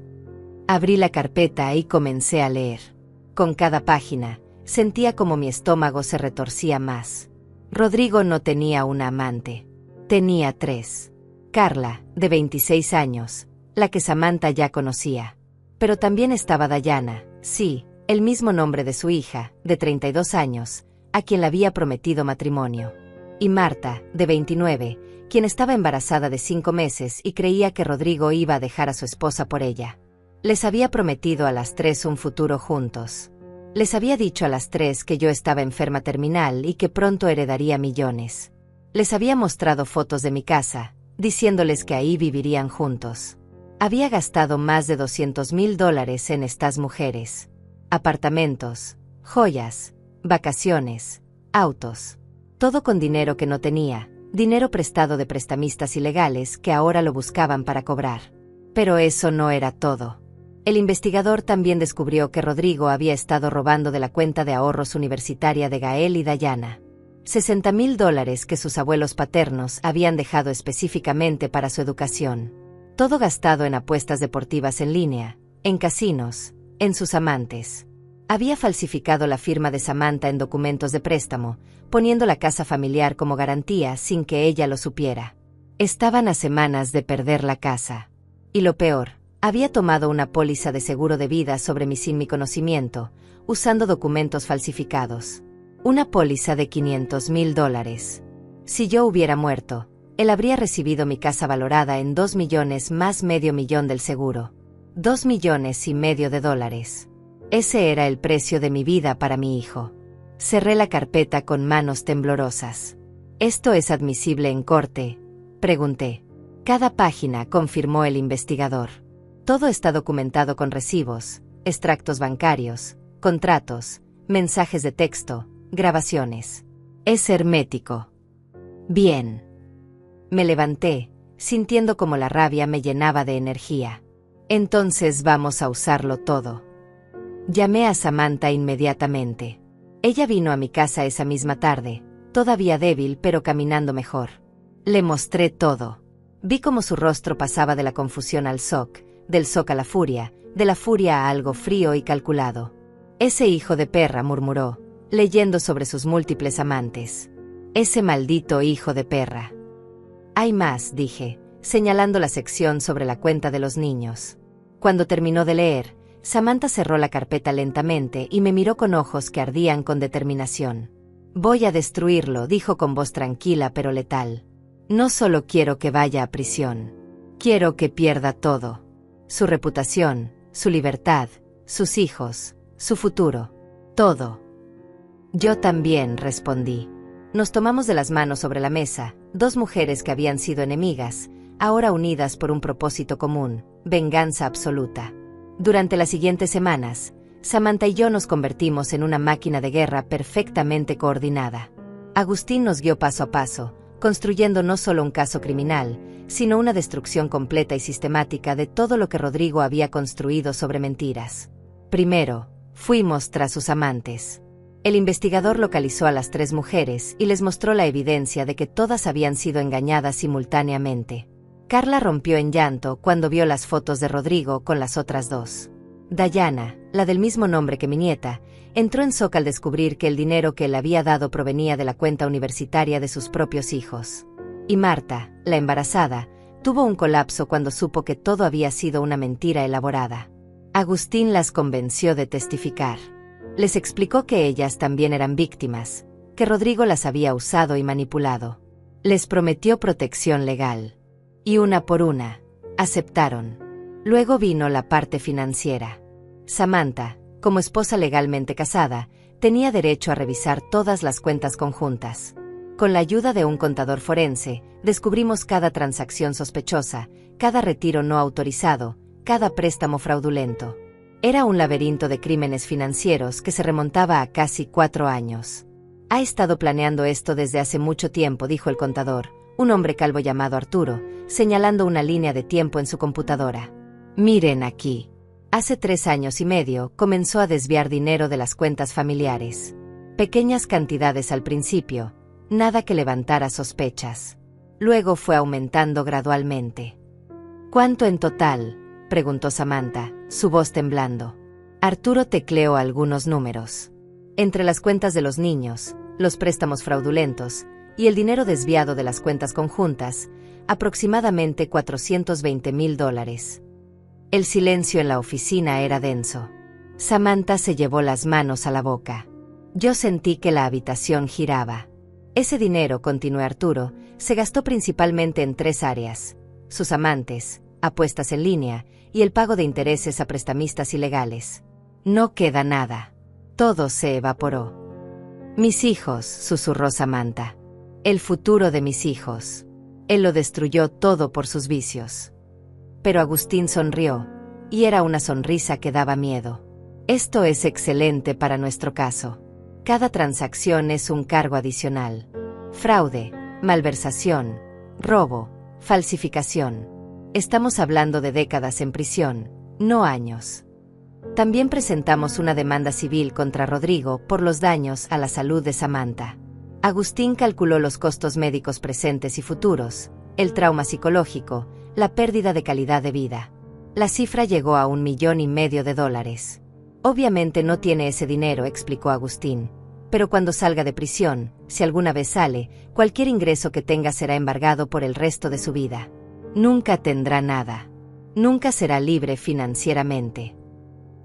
Abrí la carpeta y comencé a leer. Con cada página, sentía como mi estómago se retorcía más. Rodrigo no tenía una amante. Tenía 3. Carla, de 26 años, la que Samantha ya conocía. Pero también estaba Dayana, sí, el mismo nombre de su hija, de 32 años, a quien le había prometido matrimonio. Y Marta, de 29, quien estaba embarazada de 5 meses y creía que Rodrigo iba a dejar a su esposa por ella. Les había prometido a las 3 un futuro juntos. Les había dicho a las tres que yo estaba enferma terminal y que pronto heredaría millones. Les había mostrado fotos de mi casa, diciéndoles que ahí vivirían juntos. Había gastado más de $200,000 en estas mujeres. Apartamentos, joyas, vacaciones, autos. Todo con dinero que no tenía, dinero prestado de prestamistas ilegales que ahora lo buscaban para cobrar. Pero eso no era todo. El investigador también descubrió que Rodrigo había estado robando de la cuenta de ahorros universitaria de Gael y Dayana. $60,000 que sus abuelos paternos habían dejado específicamente para su educación. Todo gastado en apuestas deportivas en línea, en casinos, en sus amantes. Había falsificado la firma de Samantha en documentos de préstamo, poniendo la casa familiar como garantía sin que ella lo supiera. Estaban a semanas de perder la casa. Y lo peor, había tomado una póliza de seguro de vida sobre mí sin mi conocimiento, usando documentos falsificados. Una póliza de $500,000. Si yo hubiera muerto, él habría recibido mi casa valorada en 2 millones más medio millón del seguro. 2,5 millones. Ese era el precio de mi vida para mi hijo. Cerré la carpeta con manos temblorosas. ¿Esto es admisible en corte?, pregunté. Cada página, confirmó el investigador. Todo está documentado con recibos, extractos bancarios, contratos, mensajes de texto, grabaciones. Es hermético. Bien. Me levanté, sintiendo como la rabia me llenaba de energía. Entonces vamos a usarlo todo. Llamé a Samantha inmediatamente. Ella vino a mi casa esa misma tarde, todavía débil pero caminando mejor. Le mostré todo. Vi cómo su rostro pasaba de la confusión al shock, del shock a la furia, de la furia a algo frío y calculado. Ese hijo de perra, murmuró, leyendo sobre sus múltiples amantes. Ese maldito hijo de perra. Hay más, dije, señalando la sección sobre la cuenta de los niños. Cuando terminó de leer, Samantha cerró la carpeta lentamente y me miró con ojos que ardían con determinación. Voy a destruirlo, dijo con voz tranquila pero letal. No solo quiero que vaya a prisión. Quiero que pierda todo. Su reputación, su libertad, sus hijos, su futuro. Todo. Yo también, respondí. Nos tomamos de las manos sobre la mesa, dos mujeres que habían sido enemigas, ahora unidas por un propósito común, venganza absoluta. Durante las siguientes semanas, Samantha y yo nos convertimos en una máquina de guerra perfectamente coordinada. Agustín nos guió paso a paso, construyendo no solo un caso criminal, sino una destrucción completa y sistemática de todo lo que Rodrigo había construido sobre mentiras. Primero, fuimos tras sus amantes. El investigador localizó a las tres mujeres y les mostró la evidencia de que todas habían sido engañadas simultáneamente. Carla rompió en llanto cuando vio las fotos de Rodrigo con las otras dos. Dayana, la del mismo nombre que mi nieta, entró en shock al descubrir que el dinero que él había dado provenía de la cuenta universitaria de sus propios hijos. Y Marta, la embarazada, tuvo un colapso cuando supo que todo había sido una mentira elaborada. Agustín las convenció de testificar. Les explicó que ellas también eran víctimas, que Rodrigo las había usado y manipulado. Les prometió protección legal. Y una por una, aceptaron. Luego vino la parte financiera. Samantha, como esposa legalmente casada, tenía derecho a revisar todas las cuentas conjuntas. Con la ayuda de un contador forense, descubrimos cada transacción sospechosa, cada retiro no autorizado, cada préstamo fraudulento. Era un laberinto de crímenes financieros que se remontaba a casi 4 años. Ha estado planeando esto desde hace mucho tiempo, dijo el contador, un hombre calvo llamado Arturo, señalando una línea de tiempo en su computadora. Miren aquí. Hace 3 años y medio comenzó a desviar dinero de las cuentas familiares. Pequeñas cantidades al principio, nada que levantara sospechas. Luego fue aumentando gradualmente. ¿Cuánto en total?, preguntó Samantha, su voz temblando. Arturo tecleó algunos números. Entre las cuentas de los niños, los préstamos fraudulentos y el dinero desviado de las cuentas conjuntas, aproximadamente $420,000. El silencio en la oficina era denso. Samantha se llevó las manos a la boca. Yo sentí que la habitación giraba. Ese dinero, continuó Arturo, se gastó principalmente en 3 áreas: sus amantes, apuestas en línea y el pago de intereses a prestamistas ilegales. No queda nada. Todo se evaporó. Mis hijos, susurró Samantha. El futuro de mis hijos. Él lo destruyó todo por sus vicios. Pero Agustín sonrió, y era una sonrisa que daba miedo. Esto es excelente para nuestro caso. Cada transacción es un cargo adicional. Fraude, malversación, robo, falsificación. Estamos hablando de décadas en prisión, no años. También presentamos una demanda civil contra Rodrigo por los daños a la salud de Samantha. Agustín calculó los costos médicos presentes y futuros, el trauma psicológico, la pérdida de calidad de vida. La cifra llegó a $1,500,000. Obviamente no tiene ese dinero, explicó Agustín. Pero cuando salga de prisión, si alguna vez sale, cualquier ingreso que tenga será embargado por el resto de su vida. Nunca tendrá nada. Nunca será libre financieramente.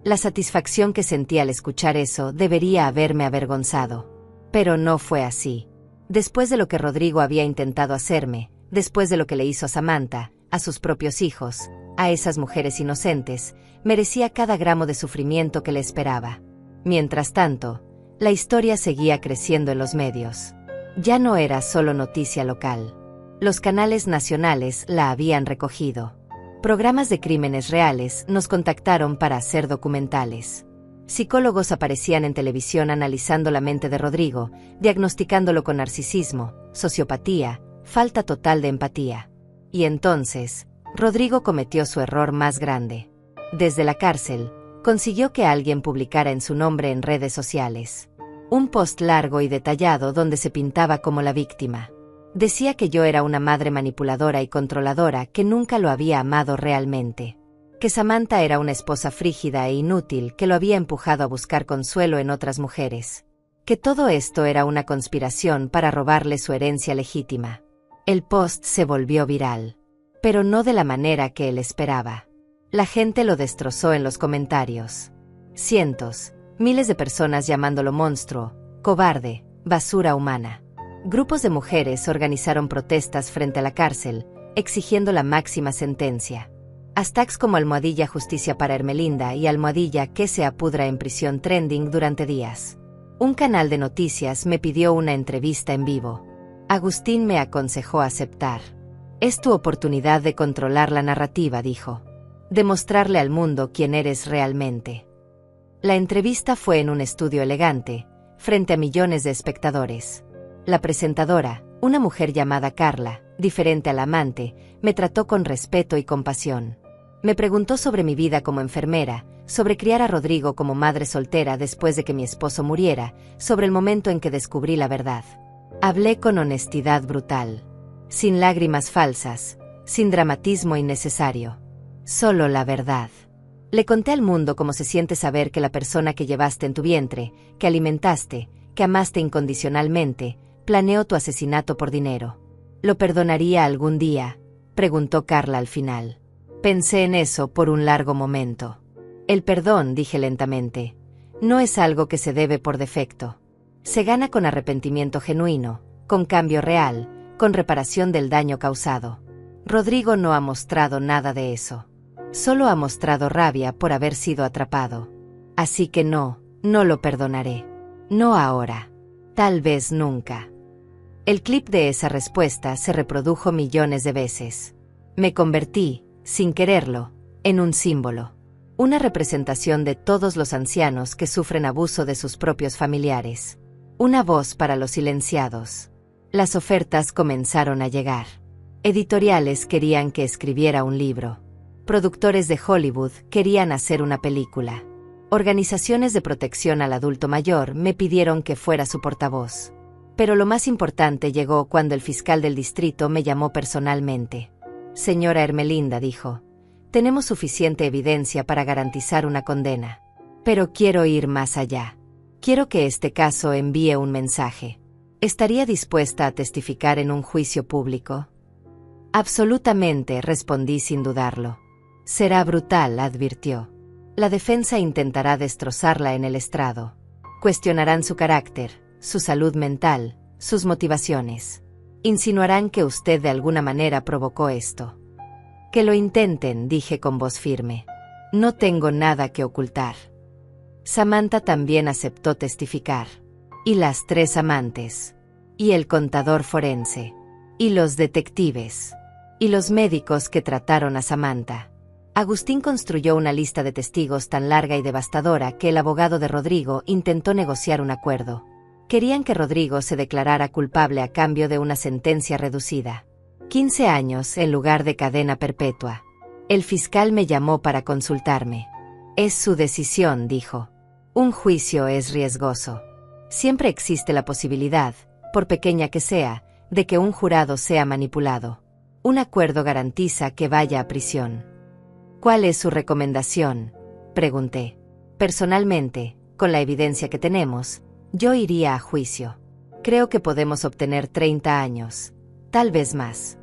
La satisfacción que sentí al escuchar eso debería haberme avergonzado. Pero no fue así. Después de lo que Rodrigo había intentado hacerme, después de lo que le hizo a Samantha, a sus propios hijos, a esas mujeres inocentes, merecía cada gramo de sufrimiento que le esperaba. Mientras tanto, la historia seguía creciendo en los medios. Ya no era solo noticia local. Los canales nacionales la habían recogido. Programas de crímenes reales nos contactaron para hacer documentales. Psicólogos aparecían en televisión analizando la mente de Rodrigo, diagnosticándolo con narcisismo, sociopatía, falta total de empatía. Y entonces, Rodrigo cometió su error más grande. Desde la cárcel, consiguió que alguien publicara en su nombre en redes sociales un post largo y detallado donde se pintaba como la víctima. Decía que yo era una madre manipuladora y controladora que nunca lo había amado realmente. Que Samantha era una esposa frígida e inútil que lo había empujado a buscar consuelo en otras mujeres. Que todo esto era una conspiración para robarle su herencia legítima. El post se volvió viral. Pero no de la manera que él esperaba. La gente lo destrozó en los comentarios. Cientos, miles de personas llamándolo monstruo, cobarde, basura humana. Grupos de mujeres organizaron protestas frente a la cárcel, exigiendo la máxima sentencia. Hashtags como almohadilla justicia para Ermelinda y almohadilla que se apudra en prisión trending durante días. Un canal de noticias me pidió una entrevista en vivo. Agustín me aconsejó aceptar. Es tu oportunidad de controlar la narrativa, dijo. Demostrarle al mundo quién eres realmente. La entrevista fue en un estudio elegante, frente a millones de espectadores. La presentadora, una mujer llamada Carla, diferente a la amante, me trató con respeto y compasión. Me preguntó sobre mi vida como enfermera, sobre criar a Rodrigo como madre soltera después de que mi esposo muriera, sobre el momento en que descubrí la verdad. Hablé con honestidad brutal. Sin lágrimas falsas, sin dramatismo innecesario. Solo la verdad. Le conté al mundo cómo se siente saber que la persona que llevaste en tu vientre, que alimentaste, que amaste incondicionalmente, planeó tu asesinato por dinero. ¿Lo perdonaría algún día?, preguntó Carla al final. Pensé en eso por un largo momento. El perdón, dije lentamente, no es algo que se debe por defecto. Se gana con arrepentimiento genuino, con cambio real, con reparación del daño causado. Rodrigo no ha mostrado nada de eso. Solo ha mostrado rabia por haber sido atrapado. Así que no lo perdonaré. No ahora. Tal vez nunca. El clip de esa respuesta se reprodujo millones de veces. Me convertí, sin quererlo, en un símbolo. Una representación de todos los ancianos que sufren abuso de sus propios familiares. Una voz para los silenciados. Las ofertas comenzaron a llegar. Editoriales querían que escribiera un libro. Productores de Hollywood querían hacer una película. Organizaciones de protección al adulto mayor me pidieron que fuera su portavoz. Pero lo más importante llegó cuando el fiscal del distrito me llamó personalmente. Señora Ermelinda, dijo, tenemos suficiente evidencia para garantizar una condena. Pero quiero ir más allá. Quiero que este caso envíe un mensaje. ¿Estaría dispuesta a testificar en un juicio público? Absolutamente, respondí sin dudarlo. Será brutal, advirtió. La defensa intentará destrozarla en el estrado. Cuestionarán su carácter, su salud mental, sus motivaciones. Insinuarán que usted de alguna manera provocó esto. Que lo intenten, dije con voz firme. No tengo nada que ocultar. Samantha también aceptó testificar. Y las 3 amantes. Y el contador forense. Y los detectives. Y los médicos que trataron a Samantha. Agustín construyó una lista de testigos tan larga y devastadora que el abogado de Rodrigo intentó negociar un acuerdo. Querían que Rodrigo se declarara culpable a cambio de una sentencia reducida. 15 años en lugar de cadena perpetua. El fiscal me llamó para consultarme. Es su decisión, dijo. Un juicio es riesgoso. Siempre existe la posibilidad, por pequeña que sea, de que un jurado sea manipulado. Un acuerdo garantiza que vaya a prisión. ¿Cuál es su recomendación?, pregunté. Personalmente, con la evidencia que tenemos, yo iría a juicio. Creo que podemos obtener 30 años, tal vez más.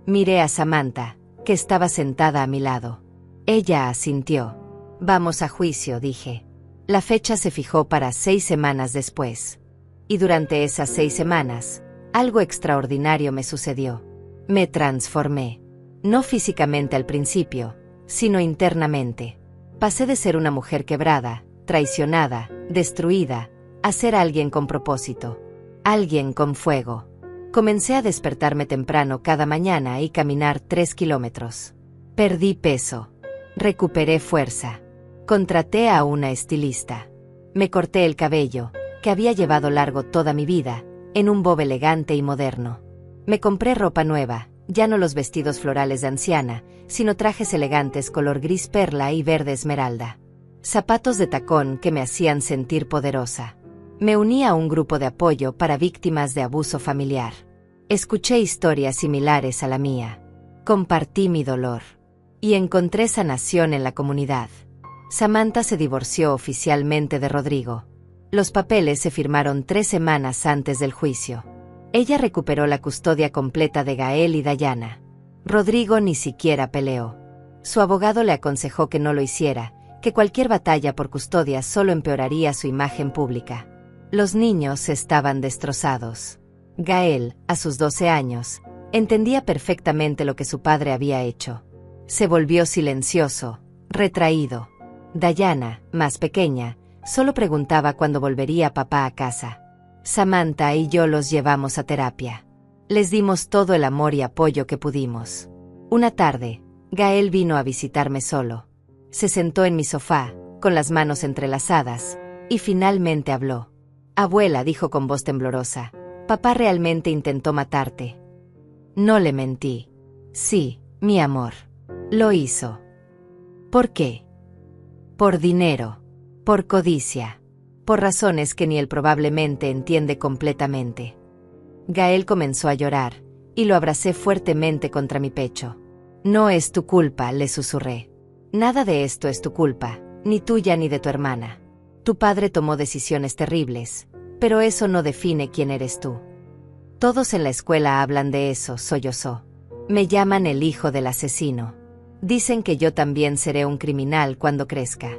Miré a Samantha, que estaba sentada a mi lado. Ella asintió. Vamos a juicio, dije. La fecha se fijó para 6 semanas después. Y durante esas 6 semanas, algo extraordinario me sucedió. Me transformé. No físicamente al principio, sino internamente. Pasé de ser una mujer quebrada, traicionada, destruida, a ser alguien con propósito. Alguien con fuego. Comencé a despertarme temprano cada mañana y caminar 3 kilómetros. Perdí peso. Recuperé fuerza. Contraté a una estilista. Me corté el cabello, que había llevado largo toda mi vida, en un bob elegante y moderno. Me compré ropa nueva, ya no los vestidos florales de anciana, sino trajes elegantes color gris perla y verde esmeralda. Zapatos de tacón que me hacían sentir poderosa. Me uní a un grupo de apoyo para víctimas de abuso familiar. Escuché historias similares a la mía. Compartí mi dolor. Y encontré sanación en la comunidad. Samantha se divorció oficialmente de Rodrigo. Los papeles se firmaron 3 semanas antes del juicio. Ella recuperó la custodia completa de Gael y Dayana. Rodrigo ni siquiera peleó. Su abogado le aconsejó que no lo hiciera, que cualquier batalla por custodia solo empeoraría su imagen pública. Los niños estaban destrozados. Gael, a sus 12 años, entendía perfectamente lo que su padre había hecho. Se volvió silencioso, retraído. Dayana, más pequeña, solo preguntaba cuándo volvería papá a casa. Samantha y yo los llevamos a terapia. Les dimos todo el amor y apoyo que pudimos. Una tarde, Gael vino a visitarme solo. Se sentó en mi sofá, con las manos entrelazadas, y finalmente habló. Abuela, dijo con voz temblorosa, papá realmente intentó matarte. No le mentí. Sí, mi amor. Lo hizo. ¿Por qué? Por dinero. Por codicia. Por razones que ni él probablemente entiende completamente. Gael comenzó a llorar, y lo abracé fuertemente contra mi pecho. No es tu culpa, le susurré. Nada de esto es tu culpa, ni tuya ni de tu hermana. Tu padre tomó decisiones terribles, pero eso no define quién eres tú. Todos en la escuela hablan de eso, sollozó. Me llaman el hijo del asesino. Dicen que yo también seré un criminal cuando crezca.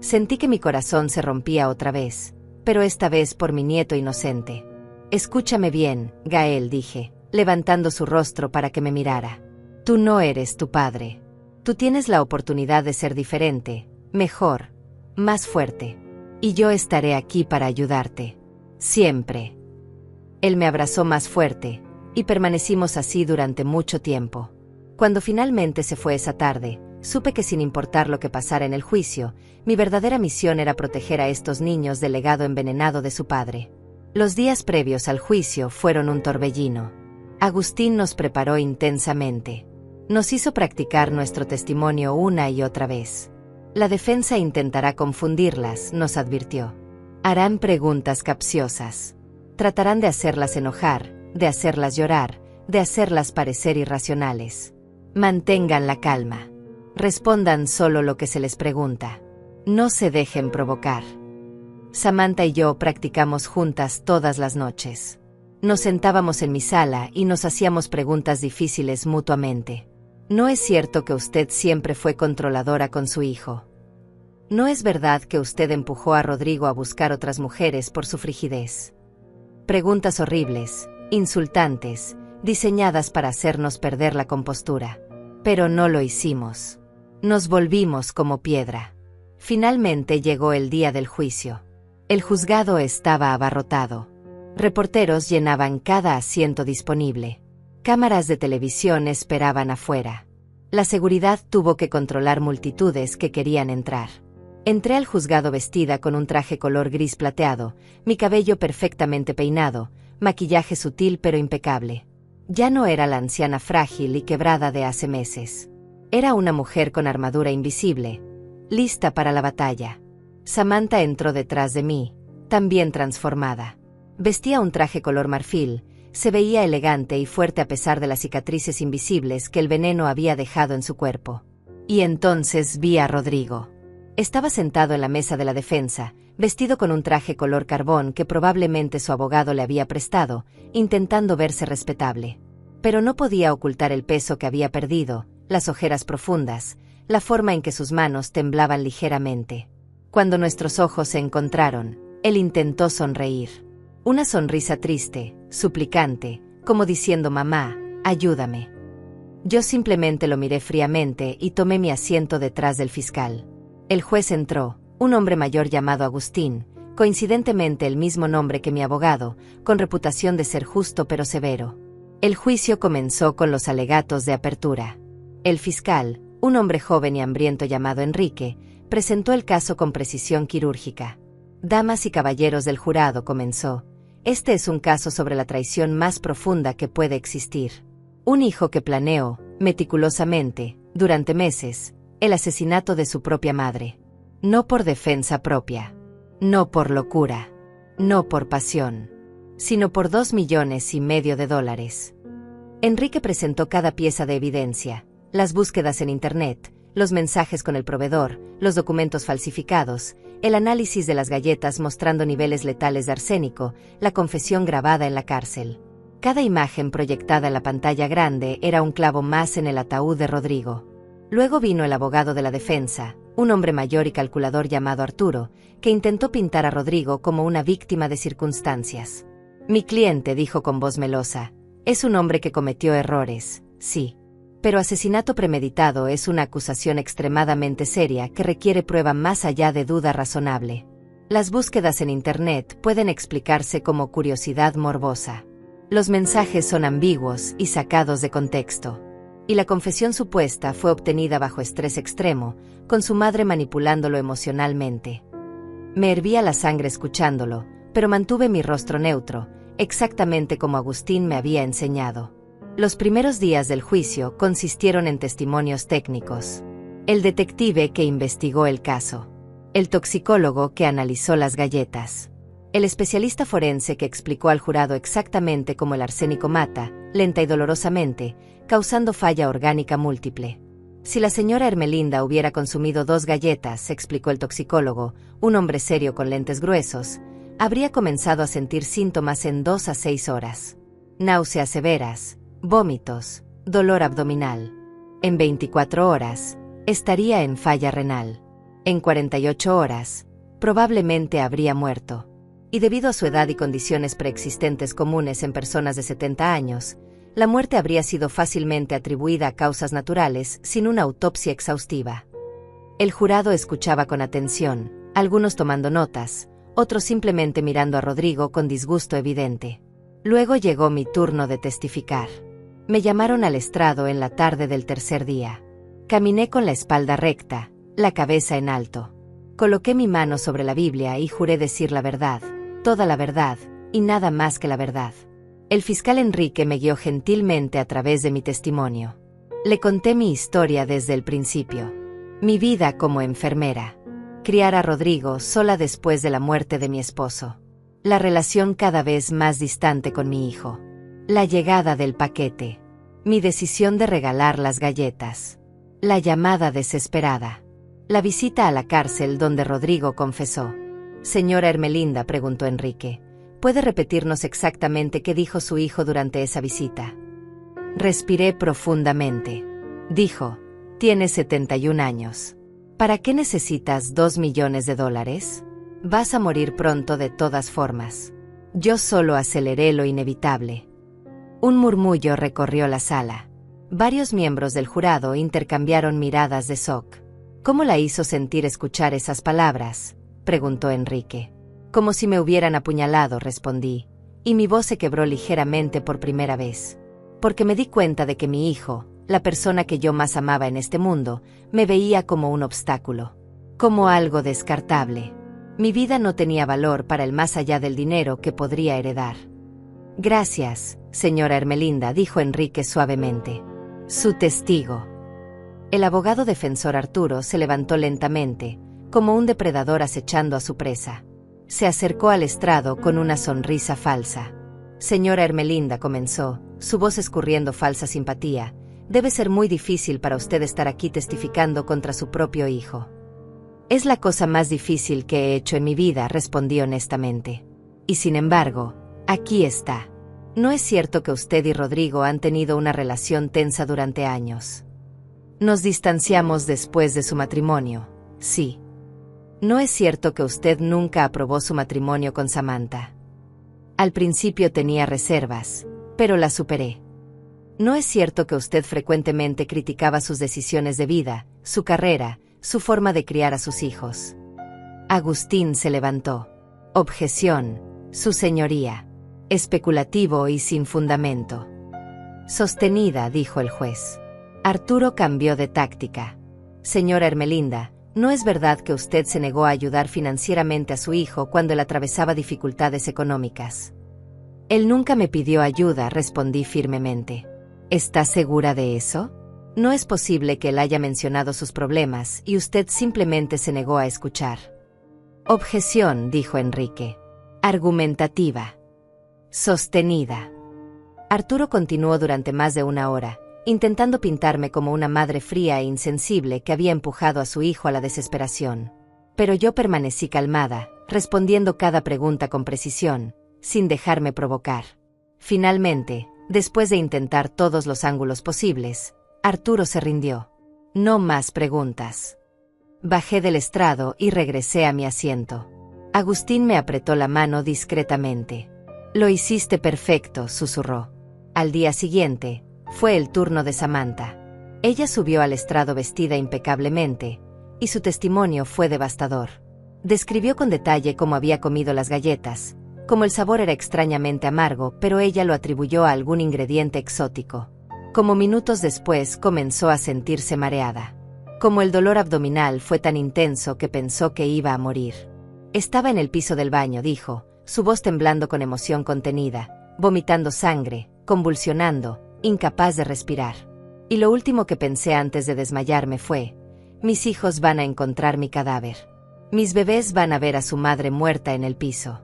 Sentí que mi corazón se rompía otra vez, pero esta vez por mi nieto inocente. Escúchame bien, Gael, dije, levantando su rostro para que me mirara. Tú no eres tu padre. Tú tienes la oportunidad de ser diferente, mejor, más fuerte. Y yo estaré aquí para ayudarte. Siempre. Él me abrazó más fuerte, y permanecimos así durante mucho tiempo. Cuando finalmente se fue esa tarde, supe que sin importar lo que pasara en el juicio, mi verdadera misión era proteger a estos niños del legado envenenado de su padre. Los días previos al juicio fueron un torbellino. Agustín nos preparó intensamente. Nos hizo practicar nuestro testimonio una y otra vez. La defensa intentará confundirlas, nos advirtió. Harán preguntas capciosas. Tratarán de hacerlas enojar, de hacerlas llorar, de hacerlas parecer irracionales. Mantengan la calma. Respondan solo lo que se les pregunta. No se dejen provocar. Samantha y yo practicamos juntas todas las noches. Nos sentábamos en mi sala y nos hacíamos preguntas difíciles mutuamente. ¿No es cierto que usted siempre fue controladora con su hijo? ¿No es verdad que usted empujó a Rodrigo a buscar otras mujeres por su frigidez? Preguntas horribles, insultantes, diseñadas para hacernos perder la compostura. Pero no lo hicimos. Nos volvimos como piedra. Finalmente llegó el día del juicio. El juzgado estaba abarrotado. Reporteros llenaban cada asiento disponible. Cámaras de televisión esperaban afuera. La seguridad tuvo que controlar multitudes que querían entrar. Entré al juzgado vestida con un traje color gris plateado, mi cabello perfectamente peinado, maquillaje sutil pero impecable. Ya no era la anciana frágil y quebrada de hace meses. Era una mujer con armadura invisible, lista para la batalla. Samantha entró detrás de mí, también transformada. Vestía un traje color marfil, se veía elegante y fuerte a pesar de las cicatrices invisibles que el veneno había dejado en su cuerpo. Y entonces vi a Rodrigo. Estaba sentado en la mesa de la defensa, vestido con un traje color carbón que probablemente su abogado le había prestado, intentando verse respetable. Pero no podía ocultar el peso que había perdido, las ojeras profundas, la forma en que sus manos temblaban ligeramente. Cuando nuestros ojos se encontraron, él intentó sonreír. Una sonrisa triste, suplicante, como diciendo: «Mamá, ayúdame». Yo simplemente lo miré fríamente y tomé mi asiento detrás del fiscal. El juez entró, un hombre mayor llamado Agustín, coincidentemente el mismo nombre que mi abogado, con reputación de ser justo pero severo. El juicio comenzó con los alegatos de apertura. El fiscal, un hombre joven y hambriento llamado Enrique, presentó el caso con precisión quirúrgica. «Damas y caballeros del jurado», comenzó, «este es un caso sobre la traición más profunda que puede existir. Un hijo que planeó, meticulosamente, durante meses, el asesinato de su propia madre. No por defensa propia. No por locura. No por pasión. Sino por $2,5 millones. Enrique presentó cada pieza de evidencia, las búsquedas en Internet, los mensajes con el proveedor, los documentos falsificados, el análisis de las galletas mostrando niveles letales de arsénico, la confesión grabada en la cárcel. Cada imagen proyectada en la pantalla grande era un clavo más en el ataúd de Rodrigo. Luego vino el abogado de la defensa, un hombre mayor y calculador llamado Arturo, que intentó pintar a Rodrigo como una víctima de circunstancias. «Mi cliente», dijo con voz melosa, «es un hombre que cometió errores, sí. Pero asesinato premeditado es una acusación extremadamente seria que requiere prueba más allá de duda razonable. Las búsquedas en Internet pueden explicarse como curiosidad morbosa. Los mensajes son ambiguos y sacados de contexto. Y la confesión supuesta fue obtenida bajo estrés extremo, con su madre manipulándolo emocionalmente. Me hervía la sangre escuchándolo, pero mantuve mi rostro neutro, exactamente como Agustín me había enseñado. Los primeros días del juicio consistieron en testimonios técnicos. El detective que investigó el caso. El toxicólogo que analizó las galletas. El especialista forense que explicó al jurado exactamente cómo el arsénico mata, lenta y dolorosamente, causando falla orgánica múltiple. Si la señora Ermelinda hubiera consumido 2 galletas, explicó el toxicólogo, un hombre serio con lentes gruesos, habría comenzado a sentir síntomas en 2 a 6 horas. Náuseas severas, vómitos, dolor abdominal. En 24 horas, estaría en falla renal. En 48 horas, probablemente habría muerto. Y debido a su edad y condiciones preexistentes comunes en personas de 70 años, la muerte habría sido fácilmente atribuida a causas naturales sin una autopsia exhaustiva. El jurado escuchaba con atención, algunos tomando notas, otros simplemente mirando a Rodrigo con disgusto evidente. Luego llegó mi turno de testificar. Me llamaron al estrado en la tarde del tercer día. Caminé con la espalda recta, la cabeza en alto. Coloqué mi mano sobre la Biblia y juré decir la verdad, toda la verdad, y nada más que la verdad. El fiscal Enrique me guió gentilmente a través de mi testimonio. Le conté mi historia desde el principio. Mi vida como enfermera. Criar a Rodrigo sola después de la muerte de mi esposo. La relación cada vez más distante con mi hijo. La llegada del paquete. Mi decisión de regalar las galletas. La llamada desesperada. La visita a la cárcel donde Rodrigo confesó. «Señora Ermelinda», preguntó Enrique, ¿puede repetirnos exactamente qué dijo su hijo durante esa visita? Respiré profundamente. Dijo, «Tienes 71 años. ¿Para qué necesitas $2 millones? Vas a morir pronto de todas formas». Yo solo aceleré lo inevitable. Un murmullo recorrió la sala. Varios miembros del jurado intercambiaron miradas de shock. ¿Cómo la hizo sentir escuchar esas palabras?, preguntó Enrique. Como si me hubieran apuñalado, respondí, y mi voz se quebró ligeramente por primera vez. Porque me di cuenta de que mi hijo, la persona que yo más amaba en este mundo, me veía como un obstáculo, como algo descartable. Mi vida no tenía valor para él más allá del dinero que podría heredar. Gracias, señora Ermelinda, dijo Enrique suavemente. Su testigo. El abogado defensor Arturo se levantó lentamente, como un depredador acechando a su presa. Se acercó al estrado con una sonrisa falsa. Señora Ermelinda, comenzó, su voz escurriendo falsa simpatía, debe ser muy difícil para usted estar aquí testificando contra su propio hijo. Es la cosa más difícil que he hecho en mi vida, respondí honestamente. Y sin embargo, aquí está. ¿No es cierto que usted y Rodrigo han tenido una relación tensa durante años? Nos distanciamos después de su matrimonio, sí. ¿No es cierto que usted nunca aprobó su matrimonio con Samantha? Al principio tenía reservas, pero las superé. ¿No es cierto que usted frecuentemente criticaba sus decisiones de vida, su carrera, su forma de criar a sus hijos? Agustín se levantó. Objeción, su señoría. Especulativo y sin fundamento. Sostenida, dijo el juez. Arturo cambió de táctica. Señora Ermelinda, ¿no es verdad que usted se negó a ayudar financieramente a su hijo cuando él atravesaba dificultades económicas? Él nunca me pidió ayuda, respondí firmemente. ¿Está segura de eso? No es posible que él haya mencionado sus problemas y usted simplemente se negó a escuchar. Objeción, dijo Enrique. Argumentativa. Sostenida. Arturo continuó durante más de una hora, intentando pintarme como una madre fría e insensible que había empujado a su hijo a la desesperación. Pero yo permanecí calmada, respondiendo cada pregunta con precisión, sin dejarme provocar. Finalmente, después de intentar todos los ángulos posibles, Arturo se rindió. No más preguntas. Bajé del estrado y regresé a mi asiento. Agustín me apretó la mano discretamente. Lo hiciste perfecto, susurró. Al día siguiente, fue el turno de Samantha. Ella subió al estrado vestida impecablemente, y su testimonio fue devastador. Describió con detalle cómo había comido las galletas, cómo el sabor era extrañamente amargo, pero ella lo atribuyó a algún ingrediente exótico. Como minutos después comenzó a sentirse mareada. Como el dolor abdominal fue tan intenso que pensó que iba a morir. Estaba en el piso del baño, dijo, su voz temblando con emoción contenida, vomitando sangre, convulsionando, incapaz de respirar. Y lo último que pensé antes de desmayarme fue: mis hijos van a encontrar mi cadáver. Mis bebés van a ver a su madre muerta en el piso.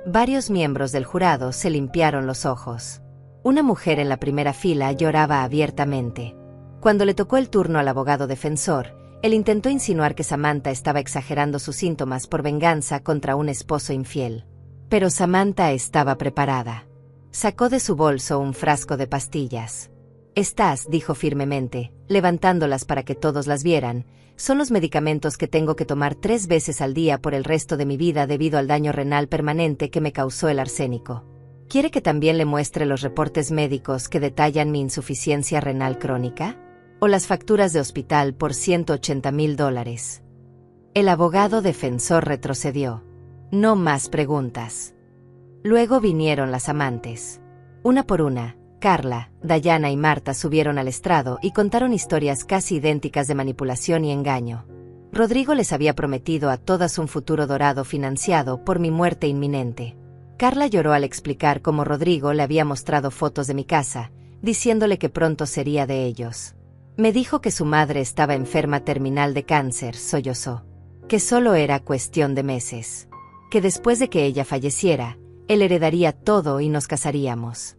Varios miembros del jurado se limpiaron los ojos. Una mujer en la primera fila lloraba abiertamente. Cuando le tocó el turno al abogado defensor, él intentó insinuar que Samantha estaba exagerando sus síntomas por venganza contra un esposo infiel. Pero Samantha estaba preparada. Sacó de su bolso un frasco de pastillas. Estas, dijo firmemente, levantándolas para que todos las vieran, son los medicamentos que tengo que tomar 3 veces al día por el resto de mi vida debido al daño renal permanente que me causó el arsénico. ¿Quiere que también le muestre los reportes médicos que detallan mi insuficiencia renal crónica? ¿O las facturas de hospital por $180,000? El abogado defensor retrocedió. No más preguntas. Luego vinieron las amantes. Una por una, Carla, Dayana y Marta subieron al estrado y contaron historias casi idénticas de manipulación y engaño. Rodrigo les había prometido a todas un futuro dorado financiado por mi muerte inminente. Carla lloró al explicar cómo Rodrigo le había mostrado fotos de mi casa, diciéndole que pronto sería de ellos. Me dijo que su madre estaba enferma terminal de cáncer, sollozó. Que solo era cuestión de meses. Que después de que ella falleciera, él heredaría todo y nos casaríamos.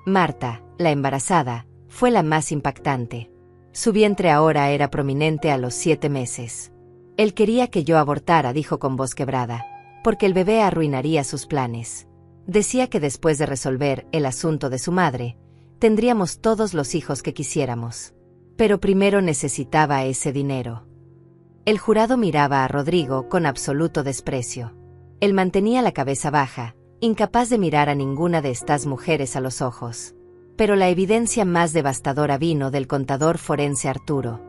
Marta, la embarazada, fue la más impactante. Su vientre ahora era prominente a los 7 meses. Él quería que yo abortara, dijo con voz quebrada, porque el bebé arruinaría sus planes. Decía que después de resolver el asunto de su madre, tendríamos todos los hijos que quisiéramos. Pero primero necesitaba ese dinero. El jurado miraba a Rodrigo con absoluto desprecio. Él mantenía la cabeza baja, incapaz de mirar a ninguna de estas mujeres a los ojos. Pero la evidencia más devastadora vino del contador forense Arturo.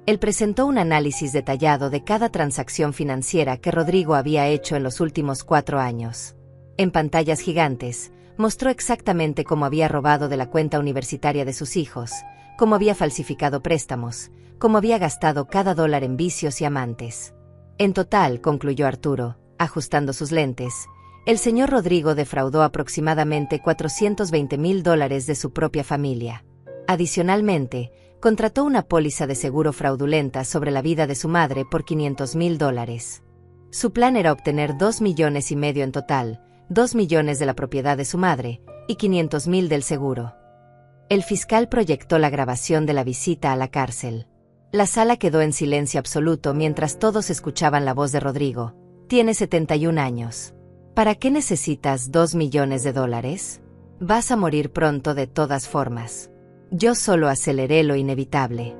Él presentó un análisis detallado de cada transacción financiera que Rodrigo había hecho en los últimos 4 años. En pantallas gigantes, mostró exactamente cómo había robado de la cuenta universitaria de sus hijos, cómo había falsificado préstamos, cómo había gastado cada dólar en vicios y amantes. En total, concluyó Arturo, ajustando sus lentes, el señor Rodrigo defraudó aproximadamente $420,000 de su propia familia. Adicionalmente, contrató una póliza de seguro fraudulenta sobre la vida de su madre por $500,000. Su plan era obtener $2,5 millones en total, $2 millones de la propiedad de su madre y $500,000 del seguro. El fiscal proyectó la grabación de la visita a la cárcel. La sala quedó en silencio absoluto mientras todos escuchaban la voz de Rodrigo. Tiene 71 años. ¿Para qué necesitas $2 millones? Vas a morir pronto de todas formas. Yo solo aceleré lo inevitable.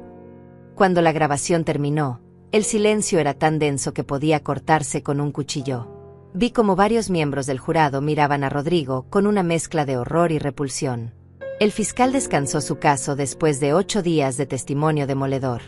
Cuando la grabación terminó, el silencio era tan denso que podía cortarse con un cuchillo. Vi como varios miembros del jurado miraban a Rodrigo con una mezcla de horror y repulsión. El fiscal descansó su caso después de 8 días de testimonio demoledor.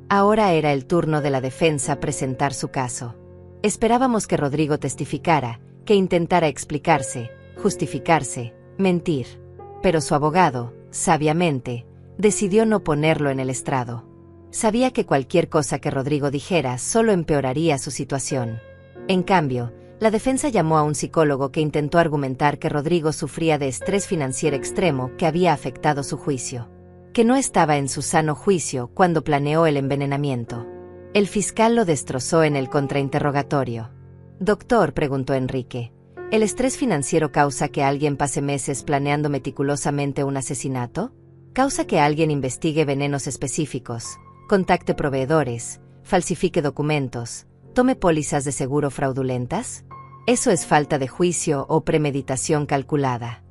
Ahora era el turno de la defensa presentar su caso. Esperábamos que Rodrigo testificara, que intentara explicarse, justificarse, mentir. Pero su abogado, sabiamente, decidió no ponerlo en el estrado. Sabía que cualquier cosa que Rodrigo dijera solo empeoraría su situación. En cambio, la defensa llamó a un psicólogo que intentó argumentar que Rodrigo sufría de estrés financiero extremo que había afectado su juicio. Que no estaba en su sano juicio cuando planeó el envenenamiento. El fiscal lo destrozó en el contrainterrogatorio. «Doctor», preguntó Enrique, ¿el estrés financiero causa que alguien pase meses planeando meticulosamente un asesinato? ¿Causa que alguien investigue venenos específicos, contacte proveedores, falsifique documentos, tome pólizas de seguro fraudulentas? Eso es falta de juicio o premeditación calculada.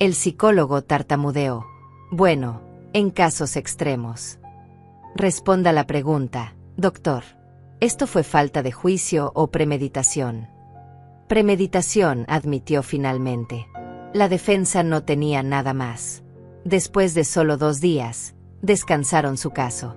El psicólogo tartamudeó. Bueno, en casos extremos. Responda la pregunta, doctor. ¿Esto fue falta de juicio o premeditación? Premeditación, admitió finalmente. La defensa no tenía nada más. Después de solo 2 días, descansaron su caso.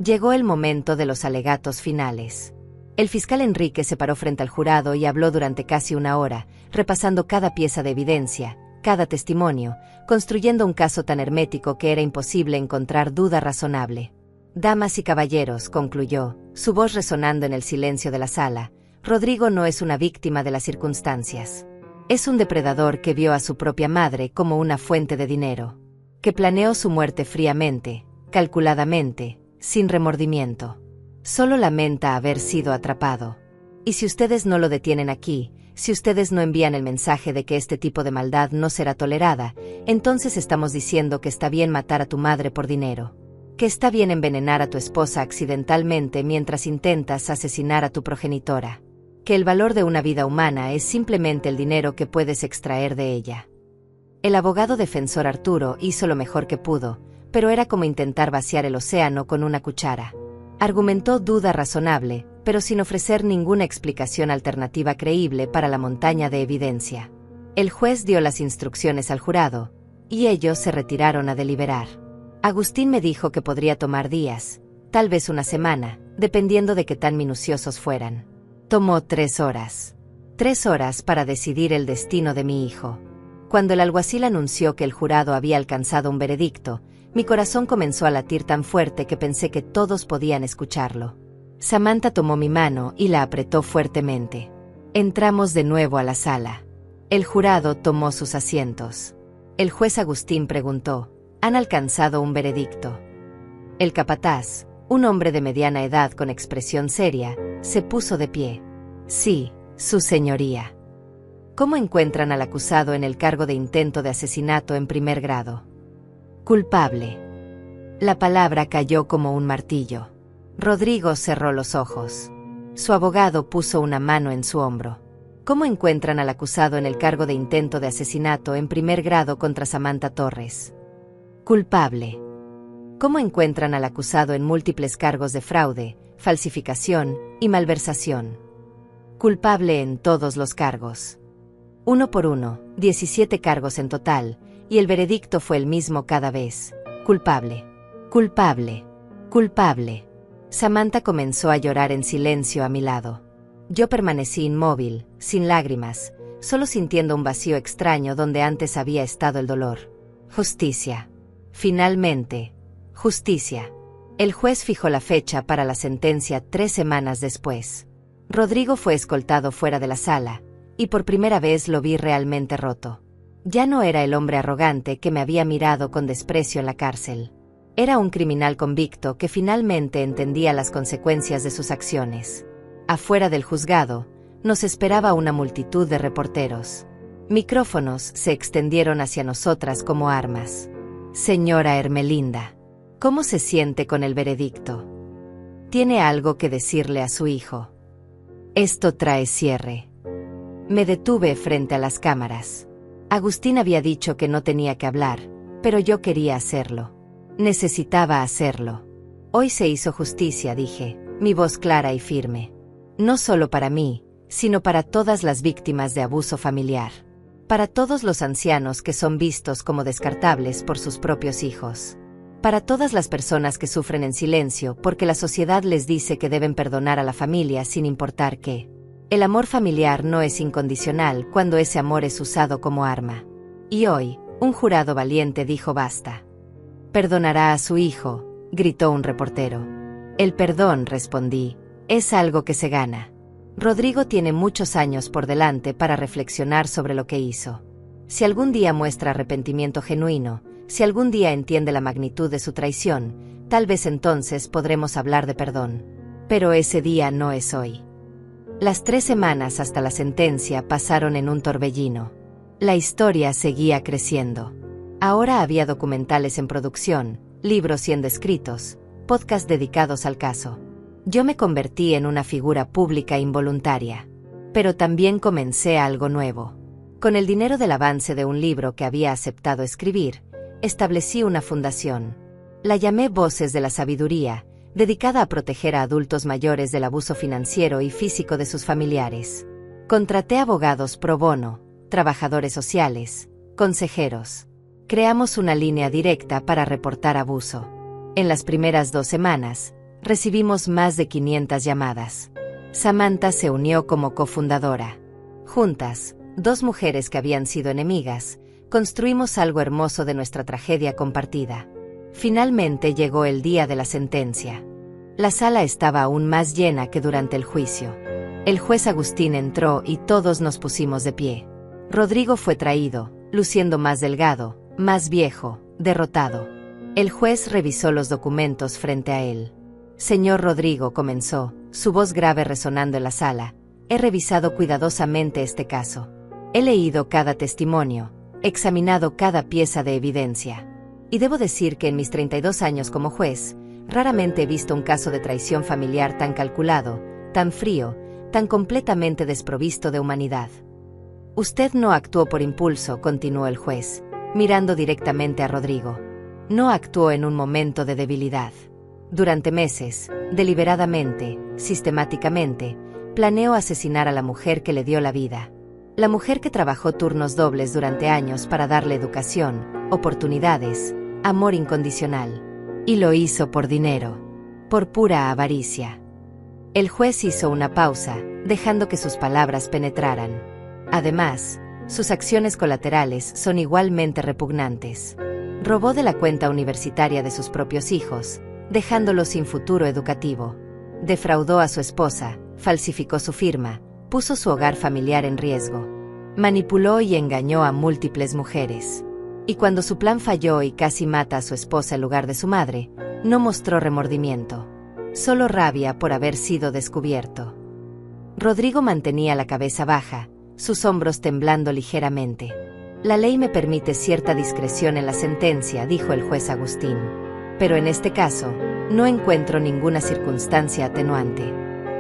Llegó el momento de los alegatos finales. El fiscal Enrique se paró frente al jurado y habló durante casi 1 hora, repasando cada pieza de evidencia, cada testimonio, construyendo un caso tan hermético que era imposible encontrar duda razonable. Damas y caballeros, concluyó, su voz resonando en el silencio de la sala, Rodrigo no es una víctima de las circunstancias. Es un depredador que vio a su propia madre como una fuente de dinero. Que planeó su muerte fríamente, calculadamente, sin remordimiento. Solo lamenta haber sido atrapado. Y si ustedes no lo detienen aquí, si ustedes no envían el mensaje de que este tipo de maldad no será tolerada, entonces estamos diciendo que está bien matar a tu madre por dinero. Que está bien envenenar a tu esposa accidentalmente mientras intentas asesinar a tu progenitora. Que el valor de una vida humana es simplemente el dinero que puedes extraer de ella. El abogado defensor Arturo hizo lo mejor que pudo, pero era como intentar vaciar el océano con una cuchara. Argumentó duda razonable, pero sin ofrecer ninguna explicación alternativa creíble para la montaña de evidencia. El juez dio las instrucciones al jurado, y ellos se retiraron a deliberar. Agustín me dijo que podría tomar días, tal vez 1 semana, dependiendo de qué tan minuciosos fueran. Tomó 3 horas. 3 horas para decidir el destino de mi hijo. Cuando el alguacil anunció que el jurado había alcanzado un veredicto, mi corazón comenzó a latir tan fuerte que pensé que todos podían escucharlo. Samantha tomó mi mano y la apretó fuertemente. Entramos de nuevo a la sala. El jurado tomó sus asientos. El juez Agustín preguntó, ¿han alcanzado un veredicto? El capataz, un hombre de mediana edad con expresión seria, se puso de pie. Sí, su señoría. ¿Cómo encuentran al acusado en el cargo de intento de asesinato en primer grado? Culpable. La palabra cayó como un martillo. Rodrigo cerró los ojos. Su abogado puso una mano en su hombro. ¿Cómo encuentran al acusado en el cargo de intento de asesinato en primer grado contra Samantha Torres? Culpable. ¿Cómo encuentran al acusado en múltiples cargos de fraude, falsificación y malversación? Culpable en todos los cargos. 1 por 1, 17 cargos en total, y el veredicto fue el mismo cada vez. Culpable. Culpable. Culpable. Samantha comenzó a llorar en silencio a mi lado. Yo permanecí inmóvil, sin lágrimas, solo sintiendo un vacío extraño donde antes había estado el dolor. Justicia. Finalmente, justicia. El juez fijó la fecha para la sentencia 3 semanas después. Rodrigo fue escoltado fuera de la sala, y por primera vez lo vi realmente roto. Ya no era el hombre arrogante que me había mirado con desprecio en la cárcel. Era un criminal convicto que finalmente entendía las consecuencias de sus acciones. Afuera del juzgado, nos esperaba una multitud de reporteros. Micrófonos se extendieron hacia nosotras como armas. Señora Ermelinda, ¿cómo se siente con el veredicto? ¿Tiene algo que decirle a su hijo? Esto trae cierre. Me detuve frente a las cámaras. Agustín había dicho que no tenía que hablar, pero yo quería hacerlo. Necesitaba hacerlo. Hoy se hizo justicia, dije, mi voz clara y firme. No solo para mí, sino para todas las víctimas de abuso familiar. Para todos los ancianos que son vistos como descartables por sus propios hijos. Para todas las personas que sufren en silencio porque la sociedad les dice que deben perdonar a la familia sin importar qué. El amor familiar no es incondicional cuando ese amor es usado como arma. Y hoy, un jurado valiente dijo basta. «Perdonará a su hijo», gritó un reportero. «El perdón», respondí, «es algo que se gana». Rodrigo tiene muchos años por delante para reflexionar sobre lo que hizo. Si algún día muestra arrepentimiento genuino, si algún día entiende la magnitud de su traición, tal vez entonces podremos hablar de perdón. Pero ese día no es hoy. Las 3 semanas hasta la sentencia pasaron en un torbellino. La historia seguía creciendo. Ahora había documentales en producción, libros siendo escritos, podcasts dedicados al caso. Yo me convertí en una figura pública involuntaria. Pero también comencé algo nuevo. Con el dinero del avance de un libro que había aceptado escribir, establecí una fundación. La llamé Voces de la Sabiduría, dedicada a proteger a adultos mayores del abuso financiero y físico de sus familiares. Contraté abogados pro bono, trabajadores sociales, consejeros. Creamos una línea directa para reportar abuso. En las primeras 2 semanas, recibimos más de 500 llamadas. Samantha se unió como cofundadora. Juntas, 2 mujeres que habían sido enemigas, construimos algo hermoso de nuestra tragedia compartida. Finalmente llegó el día de la sentencia. La sala estaba aún más llena que durante el juicio. El juez Agustín entró y todos nos pusimos de pie. Rodrigo fue traído, luciendo más delgado, más viejo, derrotado. El juez revisó los documentos frente a él. Señor Rodrigo, comenzó, su voz grave resonando en la sala, he revisado cuidadosamente este caso. He leído cada testimonio, examinado cada pieza de evidencia. Y debo decir que en mis 32 años como juez, raramente he visto un caso de traición familiar tan calculado, tan frío, tan completamente desprovisto de humanidad. Usted no actuó por impulso, continuó el juez, mirando directamente a Rodrigo. No actuó en un momento de debilidad. Durante meses, deliberadamente, sistemáticamente, planeó asesinar a la mujer que le dio la vida. La mujer que trabajó turnos dobles durante años para darle educación, oportunidades, amor incondicional. Y lo hizo por dinero. Por pura avaricia. El juez hizo una pausa, dejando que sus palabras penetraran. Además, sus acciones colaterales son igualmente repugnantes. Robó de la cuenta universitaria de sus propios hijos, dejándolos sin futuro educativo. Defraudó a su esposa, falsificó su firma, puso su hogar familiar en riesgo. Manipuló y engañó a múltiples mujeres. Y cuando su plan falló y casi mata a su esposa en lugar de su madre, no mostró remordimiento. Solo rabia por haber sido descubierto. Rodrigo mantenía la cabeza baja, sus hombros temblando ligeramente. La ley me permite cierta discreción en la sentencia, dijo el juez Agustín. Pero en este caso, no encuentro ninguna circunstancia atenuante.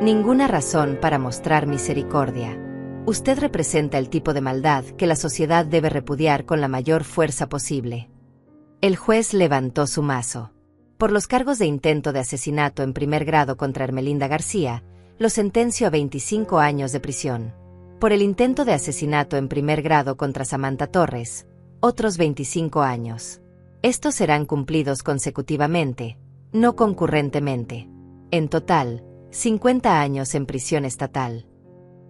Ninguna razón para mostrar misericordia. Usted representa el tipo de maldad que la sociedad debe repudiar con la mayor fuerza posible. El juez levantó su mazo. Por los cargos de intento de asesinato en primer grado contra Ermelinda García, lo sentencio a 25 años de prisión. Por el intento de asesinato en primer grado contra Samantha Torres, otros 25 años. Estos serán cumplidos consecutivamente, no concurrentemente. En total, 50 años en prisión estatal.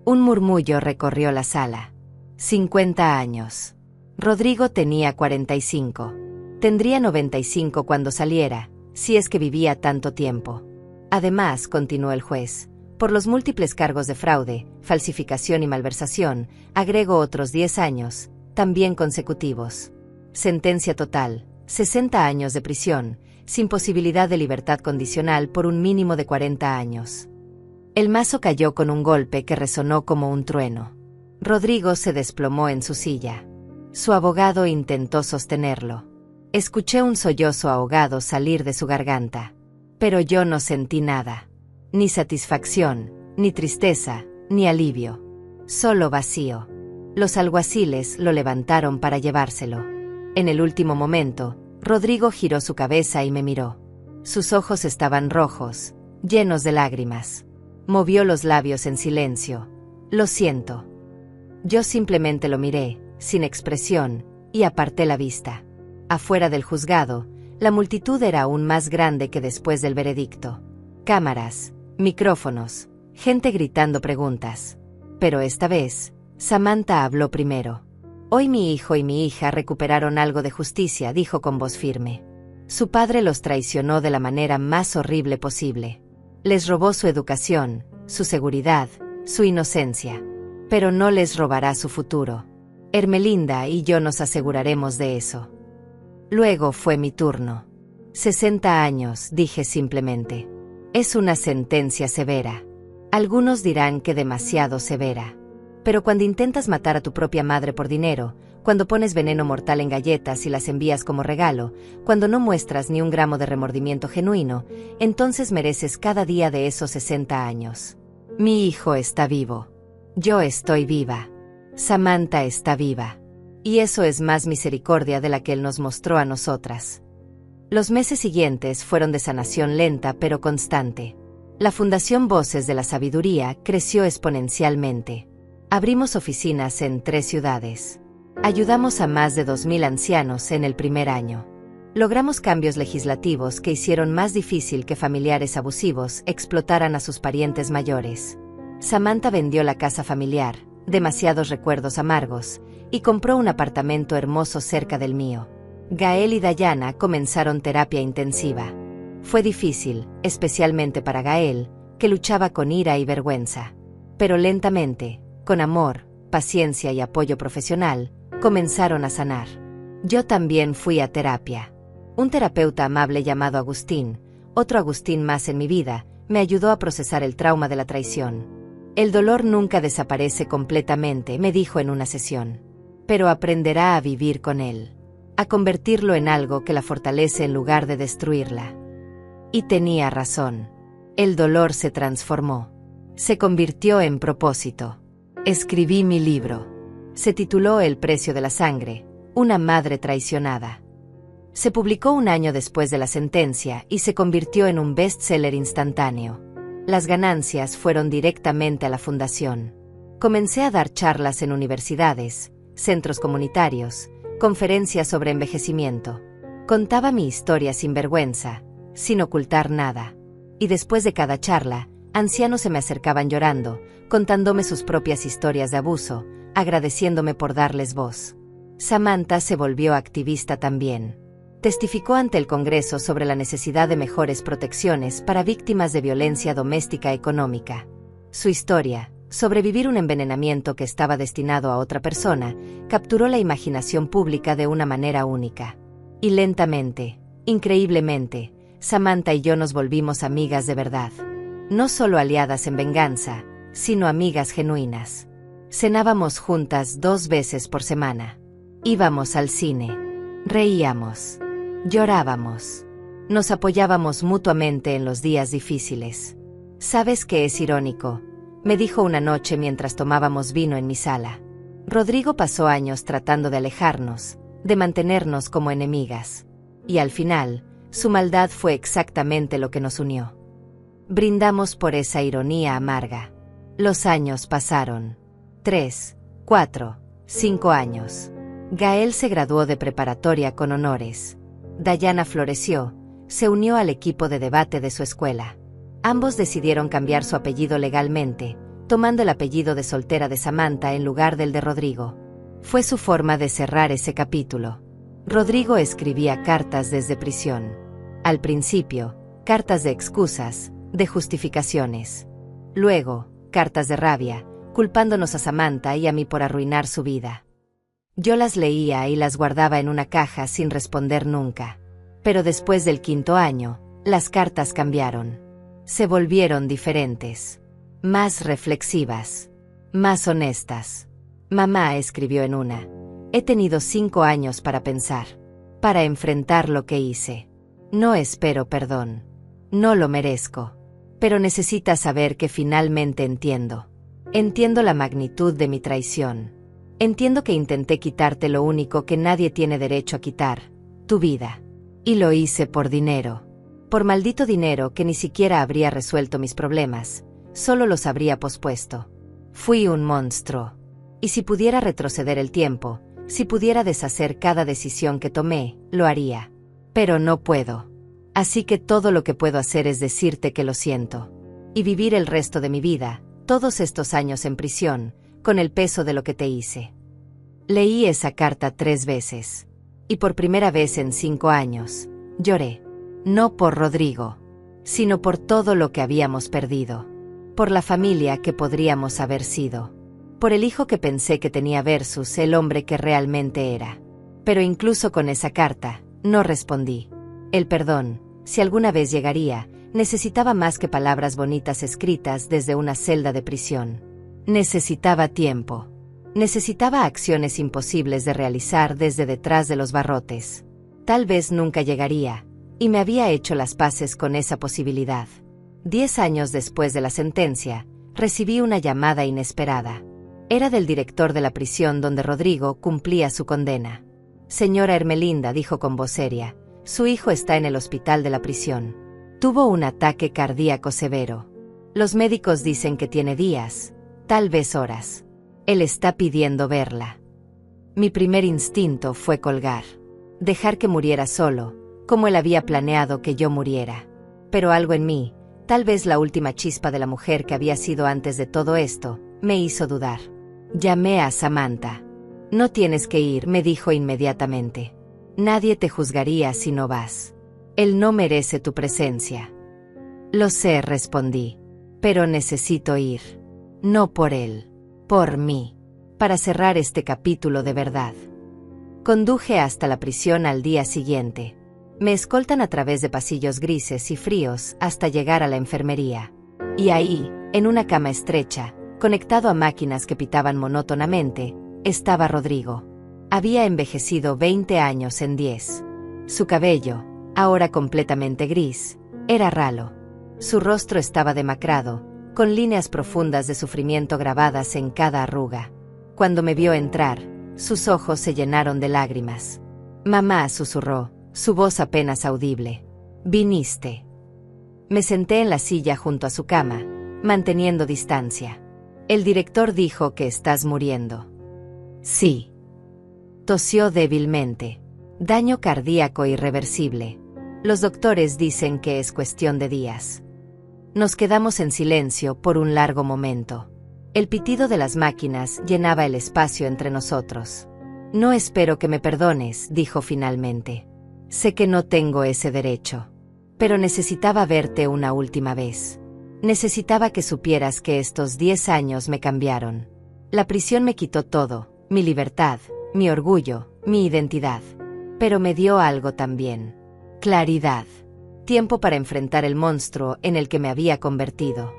Un murmullo recorrió la sala. 50 años. Rodrigo tenía 45. Tendría 95 cuando saliera, si es que vivía tanto tiempo. Además, continuó el juez, por los múltiples cargos de fraude, falsificación y malversación, agrego otros 10 años, también consecutivos. Sentencia total, 60 años de prisión, sin posibilidad de libertad condicional por un mínimo de 40 años. El mazo cayó con un golpe que resonó como un trueno. Rodrigo se desplomó en su silla. Su abogado intentó sostenerlo. Escuché un sollozo ahogado salir de su garganta. Pero yo no sentí nada. Ni satisfacción, ni tristeza, ni alivio. Solo vacío. Los alguaciles lo levantaron para llevárselo. En el último momento, Rodrigo giró su cabeza y me miró. Sus ojos estaban rojos, llenos de lágrimas. Movió los labios en silencio. Lo siento. Yo simplemente lo miré, sin expresión, y aparté la vista. Afuera del juzgado, la multitud era aún más grande que después del veredicto. Cámaras, micrófonos, gente gritando preguntas. Pero esta vez, Samantha habló primero. Hoy mi hijo y mi hija recuperaron algo de justicia, dijo con voz firme. Su padre los traicionó de la manera más horrible posible. Les robó su educación, su seguridad, su inocencia. Pero no les robará su futuro. Ermelinda y yo nos aseguraremos de eso. Luego fue mi turno. 60 años, dije simplemente. Es una sentencia severa. Algunos dirán que demasiado severa. Pero cuando intentas matar a tu propia madre por dinero, cuando pones veneno mortal en galletas y las envías como regalo, cuando no muestras ni un gramo de remordimiento genuino, entonces mereces cada día de esos 60 años. Mi hijo está vivo. Yo estoy viva. Samantha está viva. Y eso es más misericordia de la que Él nos mostró a nosotras. Los meses siguientes fueron de sanación lenta pero constante. La Fundación Voces de la Sabiduría creció exponencialmente. Abrimos oficinas en 3 ciudades. Ayudamos a más de 2.000 ancianos en el primer año. Logramos cambios legislativos que hicieron más difícil que familiares abusivos explotaran a sus parientes mayores. Samantha vendió la casa familiar, demasiados recuerdos amargos, y compró un apartamento hermoso cerca del mío. Gael y Dayana comenzaron terapia intensiva. Fue difícil, especialmente para Gael, que luchaba con ira y vergüenza. Pero lentamente, con amor, paciencia y apoyo profesional, comenzaron a sanar. Yo también fui a terapia. Un terapeuta amable llamado Agustín, otro Agustín más en mi vida, me ayudó a procesar el trauma de la traición. El dolor nunca desaparece completamente, me dijo en una sesión. Pero aprenderá a vivir con él. A convertirlo en algo que la fortalece en lugar de destruirla. Y tenía razón. El dolor se transformó. Se convirtió en propósito. Escribí mi libro. Se tituló El precio de la sangre, una madre traicionada. Se publicó un año después de la sentencia y se convirtió en un bestseller instantáneo. Las ganancias fueron directamente a la fundación. Comencé a dar charlas en universidades, centros comunitarios, conferencias sobre envejecimiento. Contaba mi historia sin vergüenza, sin ocultar nada. Y después de cada charla, ancianos se me acercaban llorando, contándome sus propias historias de abuso, agradeciéndome por darles voz. Samantha se volvió activista también. Testificó ante el Congreso sobre la necesidad de mejores protecciones para víctimas de violencia doméstica económica. Su historia, sobrevivir un envenenamiento que estaba destinado a otra persona, capturó la imaginación pública de una manera única. Y lentamente, increíblemente, Samantha y yo nos volvimos amigas de verdad. No solo aliadas en venganza, sino amigas genuinas. Cenábamos juntas 2 veces por semana. Íbamos al cine. Reíamos. Llorábamos. Nos apoyábamos mutuamente en los días difíciles. ¿Sabes qué es irónico?, me dijo una noche mientras tomábamos vino en mi sala. Rodrigo pasó años tratando de alejarnos, de mantenernos como enemigas. Y al final, su maldad fue exactamente lo que nos unió. Brindamos por esa ironía amarga. Los años pasaron. 3, 4, 5 años. Gael se graduó de preparatoria con honores. Dayana floreció, se unió al equipo de debate de su escuela. Ambos decidieron cambiar su apellido legalmente, tomando el apellido de soltera de Samantha en lugar del de Rodrigo. Fue su forma de cerrar ese capítulo. Rodrigo escribía cartas desde prisión. Al principio, cartas de excusas, de justificaciones. Luego, cartas de rabia, culpándonos a Samantha y a mí por arruinar su vida. Yo las leía y las guardaba en una caja sin responder nunca. Pero después del 5.º año, las cartas cambiaron. Se volvieron diferentes. Más reflexivas. Más honestas. Mamá escribió en una: he tenido 5 años para pensar. Para enfrentar lo que hice. No espero perdón. No lo merezco. Pero necesitas saber que finalmente entiendo. Entiendo la magnitud de mi traición. Entiendo que intenté quitarte lo único que nadie tiene derecho a quitar, tu vida. Y lo hice por dinero. Por maldito dinero que ni siquiera habría resuelto mis problemas, solo los habría pospuesto. Fui un monstruo. Y si pudiera retroceder el tiempo, si pudiera deshacer cada decisión que tomé, lo haría. Pero no puedo. Así que todo lo que puedo hacer es decirte que lo siento. Y vivir el resto de mi vida, todos estos años en prisión, con el peso de lo que te hice. Leí esa carta 3 veces. Y por primera vez en 5 años, lloré. No por Rodrigo, sino por todo lo que habíamos perdido. Por la familia que podríamos haber sido. Por el hijo que pensé que tenía versus el hombre que realmente era. Pero incluso con esa carta, no respondí. El perdón, si alguna vez llegaría, necesitaba más que palabras bonitas escritas desde una celda de prisión. Necesitaba tiempo. Necesitaba acciones imposibles de realizar desde detrás de los barrotes. Tal vez nunca llegaría, y me había hecho las paces con esa posibilidad. 10 años después de la sentencia, recibí una llamada inesperada. Era del director de la prisión donde Rodrigo cumplía su condena. Señora Ermelinda, dijo con voz seria, su hijo está en el hospital de la prisión. Tuvo un ataque cardíaco severo. Los médicos dicen que tiene días, tal vez horas. Él está pidiendo verla. Mi primer instinto fue colgar. Dejar que muriera solo, como él había planeado que yo muriera. Pero algo en mí, tal vez la última chispa de la mujer que había sido antes de todo esto, me hizo dudar. Llamé a Samantha. No tienes que ir, me dijo inmediatamente. Nadie te juzgaría si no vas. Él no merece tu presencia. Lo sé, respondí. Pero necesito ir. No por él. Por mí. Para cerrar este capítulo de verdad. Conduje hasta la prisión al día siguiente. Me escoltan a través de pasillos grises y fríos hasta llegar a la enfermería. Y ahí, en una cama estrecha, conectado a máquinas que pitaban monótonamente, estaba Rodrigo. Había envejecido 20 años en 10. Su cabello, ahora completamente gris, era ralo. Su rostro estaba demacrado, con líneas profundas de sufrimiento grabadas en cada arruga. Cuando me vio entrar, sus ojos se llenaron de lágrimas. Mamá, susurró, su voz apenas audible. Viniste. Me senté en la silla junto a su cama, manteniendo distancia. El director dijo que estás muriendo. Sí. Tosió débilmente. Daño cardíaco irreversible. Los doctores dicen que es cuestión de días. Nos quedamos en silencio por un largo momento. El pitido de las máquinas llenaba el espacio entre nosotros. No espero que me perdones, dijo finalmente. Sé que no tengo ese derecho. Pero necesitaba verte una última vez. Necesitaba que supieras que estos 10 años me cambiaron. La prisión me quitó todo, mi libertad, mi orgullo, mi identidad. Pero me dio algo también. Claridad. Tiempo para enfrentar el monstruo en el que me había convertido.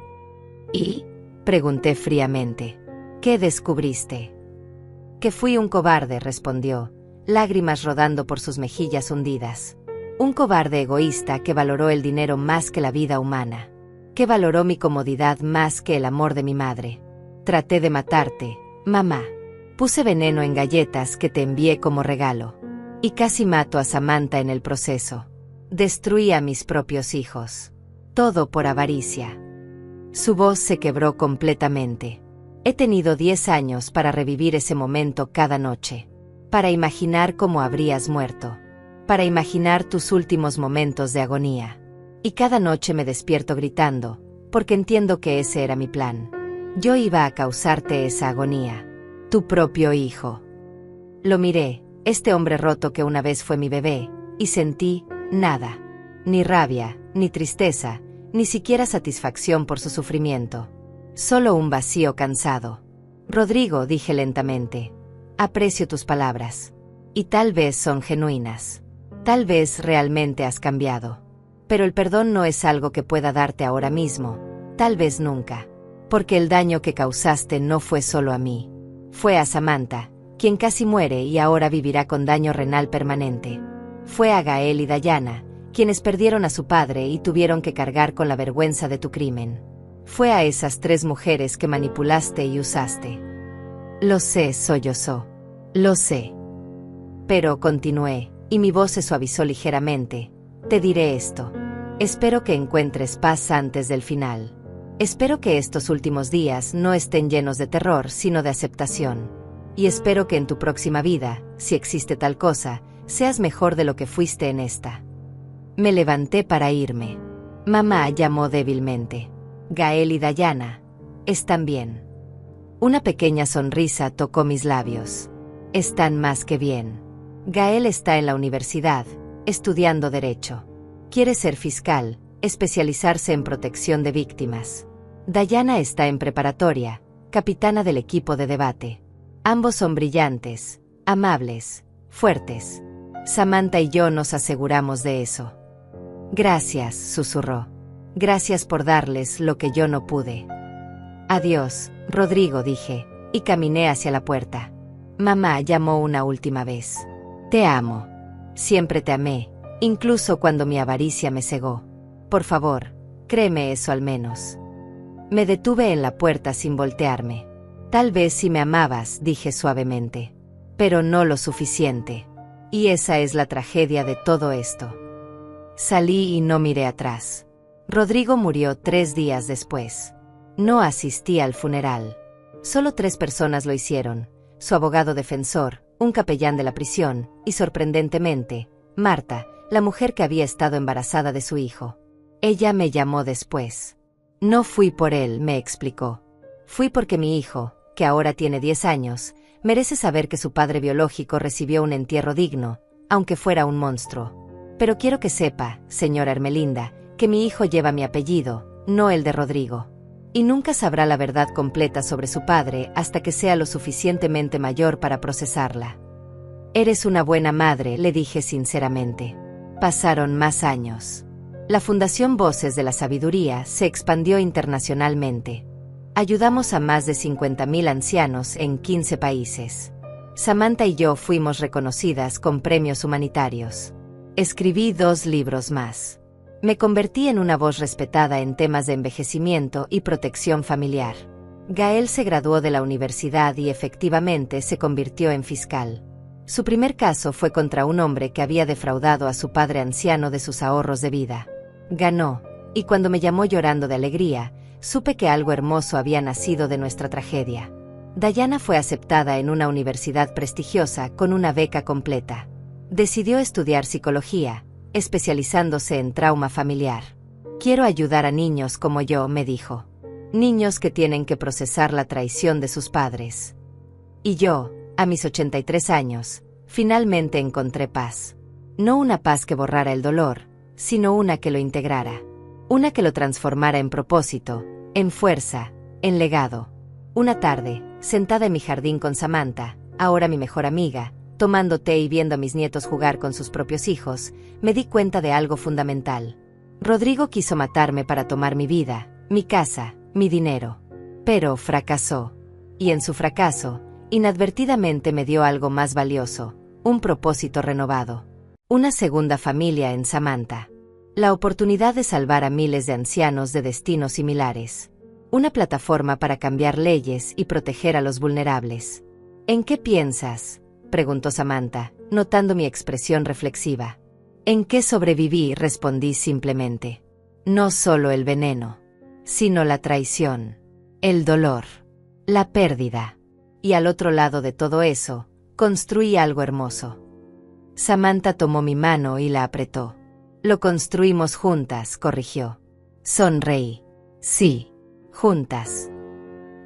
¿Y? Pregunté fríamente. ¿Qué descubriste? Que fui un cobarde, respondió, lágrimas rodando por sus mejillas hundidas. Un cobarde egoísta que valoró el dinero más que la vida humana. Que valoró mi comodidad más que el amor de mi madre. Traté de matarte, mamá. Puse veneno en galletas que te envié como regalo. Y casi mato a Samantha en el proceso. Destruí a mis propios hijos. Todo por avaricia. Su voz se quebró completamente. He tenido 10 años para revivir ese momento cada noche. Para imaginar cómo habrías muerto. Para imaginar tus últimos momentos de agonía. Y cada noche me despierto gritando, porque entiendo que ese era mi plan. Yo iba a causarte esa agonía. Tu propio hijo. Lo miré, este hombre roto que una vez fue mi bebé, y sentí nada. Ni rabia, ni tristeza, ni siquiera satisfacción por su sufrimiento. Solo un vacío cansado. Rodrigo, dije lentamente, aprecio tus palabras. Y tal vez son genuinas. Tal vez realmente has cambiado. Pero el perdón no es algo que pueda darte ahora mismo, tal vez nunca. Porque el daño que causaste no fue solo a mí. Fue a Samantha, quien casi muere y ahora vivirá con daño renal permanente. Fue a Gael y Dayana, quienes perdieron a su padre y tuvieron que cargar con la vergüenza de tu crimen. Fue a esas 3 mujeres que manipulaste y usaste. Lo sé, sollozó. Lo sé. Pero continué, y mi voz se suavizó ligeramente. Te diré esto. Espero que encuentres paz antes del final. Espero que estos últimos días no estén llenos de terror, sino de aceptación. Y espero que en tu próxima vida, si existe tal cosa, seas mejor de lo que fuiste en esta. Me levanté para irme. Mamá llamó débilmente. Gael y Dayana, ¿están bien? Una pequeña sonrisa tocó mis labios. Están más que bien. Gael está en la universidad, estudiando Derecho. Quiere ser fiscal, especializarse en protección de víctimas. Dayana está en preparatoria, capitana del equipo de debate. Ambos son brillantes, amables, fuertes. Samantha y yo nos aseguramos de eso. Gracias, susurró. Gracias por darles lo que yo no pude. Adiós, Rodrigo, dije, y caminé hacia la puerta. Mamá llamó una última vez. Te amo. Siempre te amé, incluso cuando mi avaricia me cegó. Por favor, créeme eso al menos. Me detuve en la puerta sin voltearme. Tal vez si me amabas, dije suavemente. Pero no lo suficiente. Y esa es la tragedia de todo esto. Salí y no miré atrás. Rodrigo murió 3 días después. No asistí al funeral. Solo 3 personas lo hicieron: su abogado defensor, un capellán de la prisión, y sorprendentemente, Marta, la mujer que había estado embarazada de su hijo. Ella me llamó después. No fui por él, me explicó. Fui porque mi hijo, que ahora tiene 10 años, merece saber que su padre biológico recibió un entierro digno, aunque fuera un monstruo. Pero quiero que sepa, señora Ermelinda, que mi hijo lleva mi apellido, no el de Rodrigo. Y nunca sabrá la verdad completa sobre su padre hasta que sea lo suficientemente mayor para procesarla. Eres una buena madre, le dije sinceramente. Pasaron más años. La Fundación Voces de la Sabiduría se expandió internacionalmente. Ayudamos a más de 50.000 ancianos en 15 países. Samantha y yo fuimos reconocidas con premios humanitarios. Escribí 2 libros más. Me convertí en una voz respetada en temas de envejecimiento y protección familiar. Gael se graduó de la universidad y efectivamente se convirtió en fiscal. Su primer caso fue contra un hombre que había defraudado a su padre anciano de sus ahorros de vida. Ganó, y cuando me llamó llorando de alegría, supe que algo hermoso había nacido de nuestra tragedia. Dayana fue aceptada en una universidad prestigiosa con una beca completa. Decidió estudiar psicología, especializándose en trauma familiar. Quiero ayudar a niños como yo, me dijo. Niños que tienen que procesar la traición de sus padres. Y yo, a mis 83 años, finalmente encontré paz. No una paz que borrara el dolor, sino una que lo integrara. Una que lo transformara en propósito, en fuerza, en legado. Una tarde, sentada en mi jardín con Samantha, ahora mi mejor amiga, tomando té y viendo a mis nietos jugar con sus propios hijos, me di cuenta de algo fundamental. Rodrigo quiso matarme para tomar mi vida, mi casa, mi dinero. Pero fracasó. Y en su fracaso, inadvertidamente me dio algo más valioso, un propósito renovado. Una segunda familia en Samantha. La oportunidad de salvar a miles de ancianos de destinos similares. Una plataforma para cambiar leyes y proteger a los vulnerables. ¿En qué piensas?, preguntó Samantha, notando mi expresión reflexiva. ¿En qué sobreviví?, respondí simplemente. No solo el veneno, sino la traición, el dolor, la pérdida. Y al otro lado de todo eso, construí algo hermoso. Samantha tomó mi mano y la apretó. Lo construimos juntas, corrigió. Sonreí. Sí, juntas.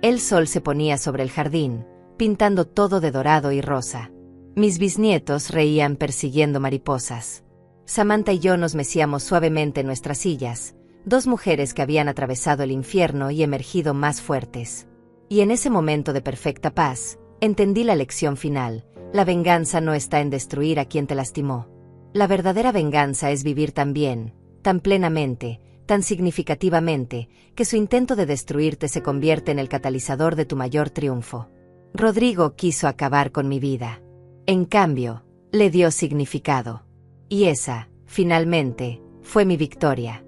El sol se ponía sobre el jardín, pintando todo de dorado y rosa. Mis bisnietos reían persiguiendo mariposas. Samantha y yo nos mecíamos suavemente en nuestras sillas, dos mujeres que habían atravesado el infierno y emergido más fuertes. Y en ese momento de perfecta paz, entendí la lección final: la venganza no está en destruir a quien te lastimó. La verdadera venganza es vivir tan bien, tan plenamente, tan significativamente, que su intento de destruirte se convierte en el catalizador de tu mayor triunfo. Rodrigo quiso acabar con mi vida. En cambio, le dio significado. Y esa, finalmente, fue mi victoria.